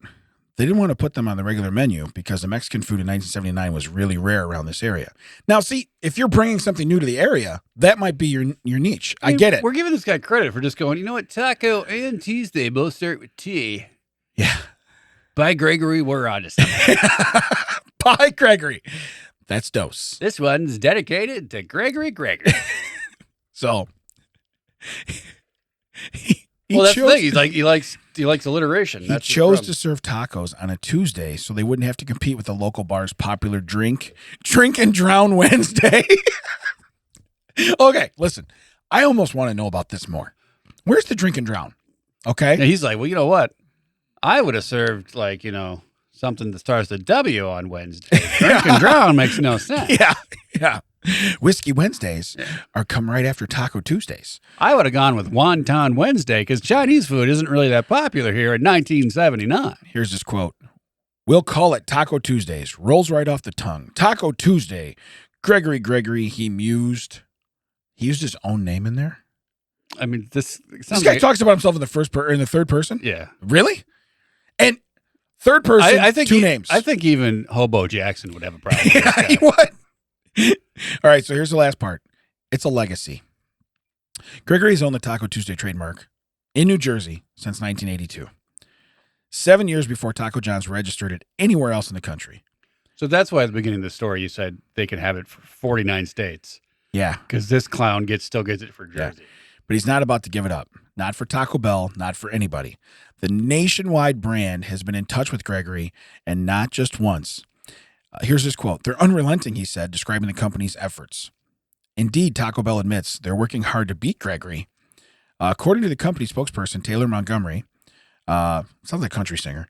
They didn't want to put them on the regular menu because the Mexican food in 1979 was really rare around this area. Now, see, if you're bringing something new to the area, that might be your niche. I get it. We're giving this guy credit for just going, you know what, Taco and Tuesday both start with T. Yeah. By Gregory, we're on to something. By Gregory. That's dose. This one's dedicated to Gregory. So, that's the thing. He likes alliteration. He chose to serve tacos on a Tuesday so they wouldn't have to compete with the local bar's popular drink and drown Wednesday. Okay, listen. I almost want to know about this more. Where's the drink and drown? Okay. And he's like, well, you know what? I would have served something that starts with W on Wednesday. Drink and drown makes no sense. Yeah. Whiskey Wednesdays come right after Taco Tuesdays. I would have gone with Wonton Wednesday because Chinese food isn't really that popular here in 1979. Here's his quote. We'll call it Taco Tuesdays. Rolls right off the tongue. Taco Tuesday. Gregory, he mused. He used his own name in there? I mean, this guy talks about himself in the third person? Yeah. Really? And third person, I think two names. I think even HoBo Jackson would have a problem with yeah, he would. All right, so here's the last part. It's a legacy. Gregory's owned the Taco Tuesday trademark in New Jersey since 1982. 7 years before Taco John's registered it anywhere else in the country. So that's why at the beginning of the story you said they can have it for 49 states. Yeah. Because this clown still gets it for Jersey. Yeah. But he's not about to give it up. Not for Taco Bell, not for anybody. The nationwide brand has been in touch with Gregory, and not just once. Here's his quote. They're unrelenting, he said, describing the company's efforts. Indeed, Taco Bell admits they're working hard to beat Gregory. According to the company spokesperson, Taylor Montgomery, sounds like a country singer,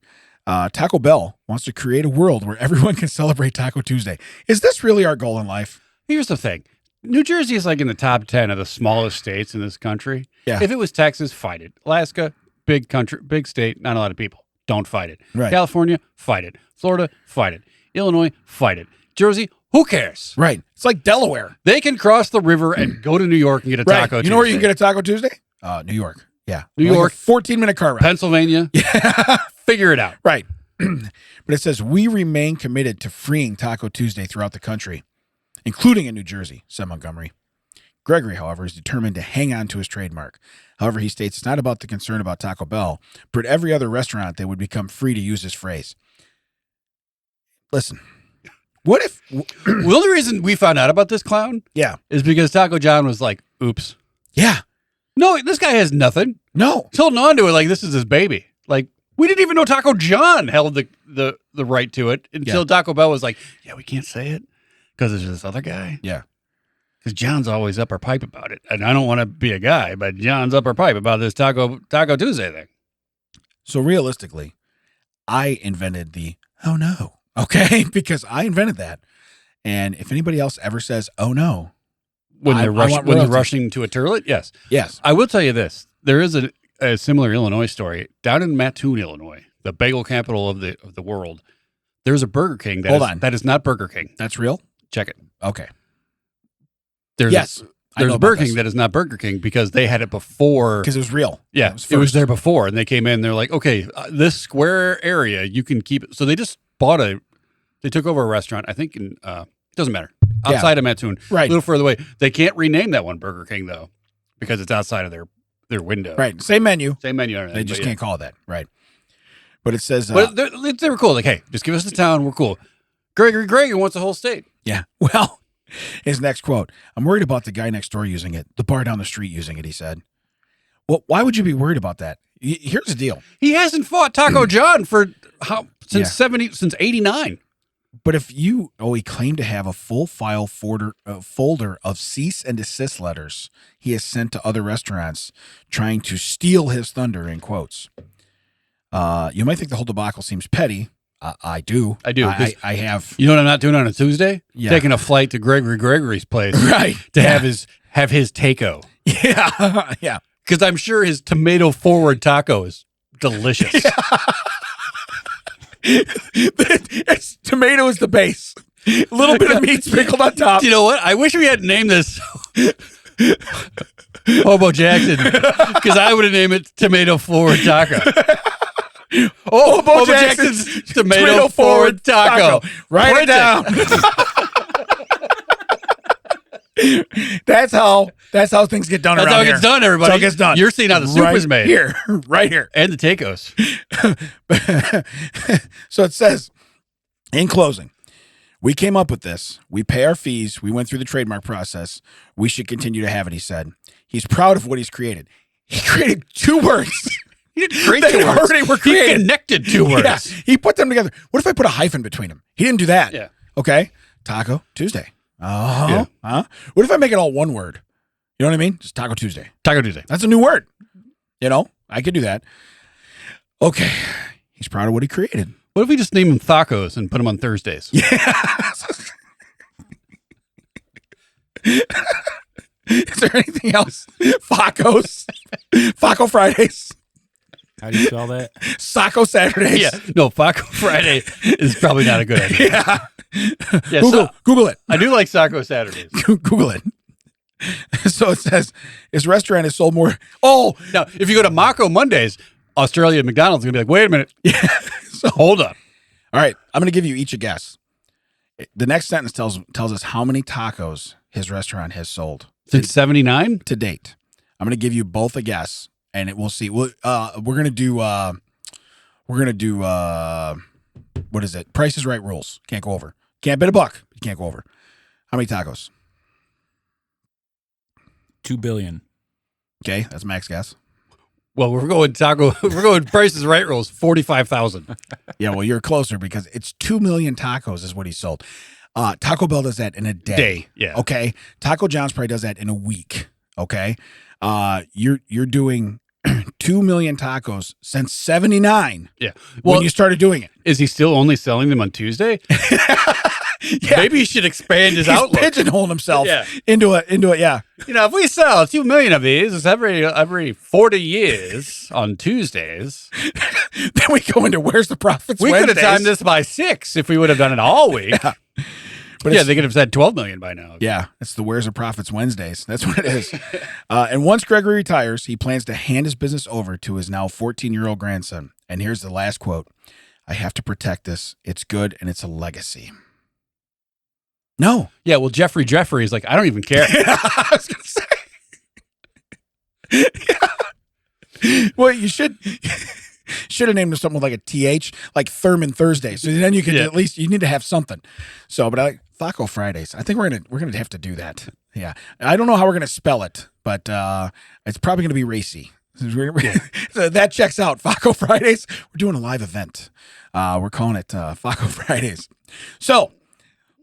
Taco Bell wants to create a world where everyone can celebrate Taco Tuesday. Is this really our goal in life? Here's the thing. New Jersey is like in the top 10 of the smallest states in this country. Yeah. If it was Texas, fight it. Alaska, big country, big state, not a lot of people. Don't fight it. Right. California, fight it. Florida, fight it. Illinois, fight it. Jersey, who cares? Right. It's like Delaware. They can cross the river and go to New York and get a Right. taco. You know where you can Tuesday. get a Taco Tuesday? New York. Yeah. New Like a York. 14-minute car ride. Pennsylvania. Yeah. Figure it out. Right. But it says, we remain committed to freeing Taco Tuesday throughout the country, including in New Jersey, said Montgomery. Gregory, however, is determined to hang on to his trademark. However, he states it's not about the concern about Taco Bell, but every other restaurant that would become free to use this phrase. Listen, what if... The only reason we found out about this clown Yeah. is because Taco John was like, oops. Yeah. No, this guy has nothing. No. He's holding on to it like this is his baby. Like, we didn't even know Taco John held the right to it until Taco Bell was like, yeah, we can't say it because there's this other guy. Yeah. Because John's always up our pipe about it. And I don't want to be a guy, but John's up our pipe about this Taco Tuesday thing. So realistically, I invented the, oh no, okay? Because I invented that. And if anybody else ever says, oh no, When I they're want when they're royalties. rushing to a turlet, yes. Yes. I will tell you this. There is a similar Illinois story. Down in Mattoon, Illinois, the bagel capital of the world, there's a Burger King that is not Burger King. That's real? Check it. Okay. There's Yes. I there's know a about Burger this. King that is not Burger King because they had it before. Because it was real. Yeah, It was it was first. there before, and they came in. They're like, okay, this square area you can keep it. So they just they took over a restaurant. I think in it doesn't matter outside of Mattoon, Right. a little further away. They can't rename that one Burger King though because it's outside of their window. Right. Same menu. Same menu. and They everything, just but can't call it that. Right. But it says, But they were cool. Like, hey, just give us the town. We're cool. Gregory wants the whole state. yeah. Well, his next quote, I'm worried about the guy next door using it, the bar down the street using it, he said. Well, why would you be worried about that? Here's the deal. He hasn't fought Taco John since Yeah. since '89. But if he claimed to have a full file folder of cease and desist letters he has sent to other restaurants trying to steal his thunder, in quotes. You might think the whole debacle seems petty. I do. I do. I have. You know what I'm not doing on a Tuesday? Yeah. Taking a flight to Gregory's place Right. to Yeah. have his taco. Yeah. Yeah. Because I'm sure his tomato forward taco is delicious. Tomato is the base. A little bit of meat sprinkled on top. You know what? I wish we had named this HoBo Jackson because I would have named it tomato forward taco. HoBo Jackson's tomato forward taco. Write it Print down. That's how things get done That's around how it here. gets done, everybody. That's how it gets done. You're seeing how the soup right is made. Here. Right here. And the tacos. So it says, in closing, we came up with this. We pay our fees. We went through the trademark process. We should continue to have it, he said. He's proud of what he's created. He created two words. He didn't create They two words. already were He created. connected two words. Yeah, he put them together. What if I put a hyphen between them? He didn't do that. Yeah. Okay. Taco Tuesday. Oh. Yeah. Huh? What if I make it all one word? You know what I mean? Just Taco Tuesday. Taco Tuesday. That's a new word. You know, I could do that. Okay. He's proud of what he created. What if we just name them Thacos and put them on Thursdays? Yeah. Is there anything else? Faco Fridays. How do you spell that? Saco Saturdays. Yeah. No, Faco Friday is probably not a good idea. Yeah. Yeah, Google it. I do like Saco Saturdays. Google it. So it says his restaurant has sold more. Oh, Now, if you go to Mako Mondays, Australia McDonald's is going to be like, wait a minute. yeah. So Hold up. all right, I'm going to give you each a guess. The next sentence tells us how many tacos his restaurant has sold Since 79? to date. I'm gonna give you both a guess, and we'll see. We're gonna do what is it? Price is Right rules. Can't go over. Can't bid a buck. You can't go over. How many tacos? 2 billion. Okay, that's max guess. Well, we're going Price is Right rules, 45,000. Yeah, well, you're closer because it's 2 million tacos is what he sold. Taco Bell does that in a day. Yeah. Okay. Taco John's probably does that in a week. Okay. You're doing 2 million tacos since 79. Yeah. Well, when you started doing it. is he still only selling them on Tuesday? Yeah. Maybe he should expand his He's outlook. pigeonholing himself Yeah. into it. Yeah. You know, if we sell 2 million of these, it's every 40 years on Tuesdays. Then we go into Where's the Profits We could have Wednesdays. timed this by 6 if we would have done it all week. Yeah. But Yeah, it's- they could have said 12 million by now. Yeah, it's the Where's the Profits Wednesdays. That's what it is. And once Gregory retires, he plans to hand his business over to his now 14-year-old grandson. And here's the last quote. I have to protect this. It's good and it's a legacy. No. Yeah, well, Jeffrey is like, I don't even care. I was going to say. Yeah. Well, you should have named him something with like a TH, like Thurman Thursday. So then you could at least, you need to have something. So, but I like Faco Fridays. I think we're gonna have to do that. Yeah. I don't know how we're gonna spell it, but it's probably gonna be racy. So that checks out. Faco Fridays. We're doing a live event. We're calling it Faco Fridays. So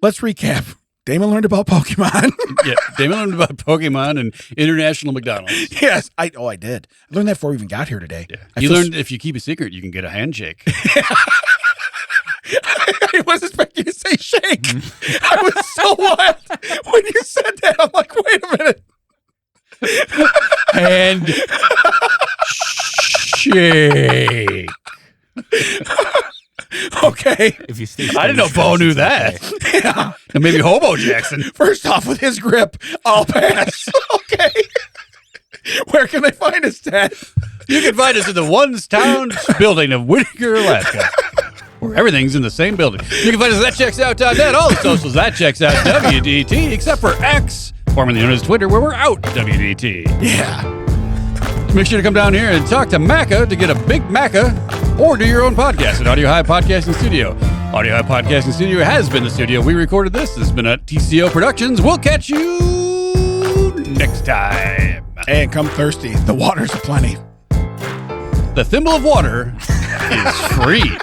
let's recap. Damon learned about Pokemon. Yeah, Damon learned about Pokemon and International McDonald's. Yes, I did. I learned that before we even got here today. Yeah. I You feel learned if you keep a secret, you can get a handshake. I was expecting you to say shake. I was so wild when you said that. I'm like, wait a minute. And shake. Okay. If you stay I didn't know Bo knew that. Yeah. And maybe HoBo Jackson. First off, with his grip, I'll pass. Okay. Where can they find us, Dad? You can find us in the Town building of Whitaker, Alaska, where everything's in the same building. You can find us at ThatChecksOut.net, all the socials at Checks Out WDT, except for X, formerly known as Twitter, where we're out WDT. Yeah. Make sure to come down here and talk to Macca to get a big Macca, or do your own podcast at Audio High Podcasting Studio. Audio High Podcasting Studio has been the studio we recorded this. This has been at TCO Productions. We'll catch you next time. And come thirsty. The water's aplenty. The thimble of water is free.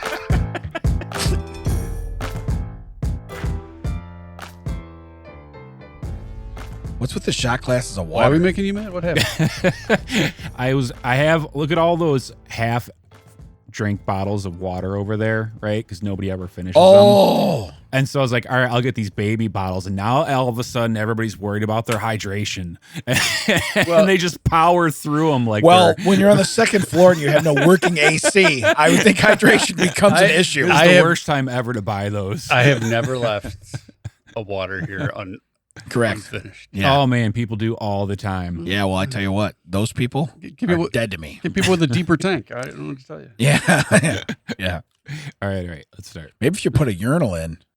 What's with the shot glasses of Why are water? we making you mad? What happened? Look at all those half drink bottles of water over there, right? Because nobody ever finishes them. Oh. And so I was like, all right, I'll get these baby bottles. And now all of a sudden everybody's worried about their hydration. And they just power through them like Well, they're- when you're on the second floor and you have no working AC, I would think hydration becomes an issue. It was the worst time ever to buy those. I have never left a water here Correct. unfinished. Yeah. Oh, man, people do all the time. Yeah, well, I tell you what, those people are dead to me. Get people with a deeper tank. I don't know what to tell you. Yeah. Yeah. All right, let's start. Maybe if you put a urinal in,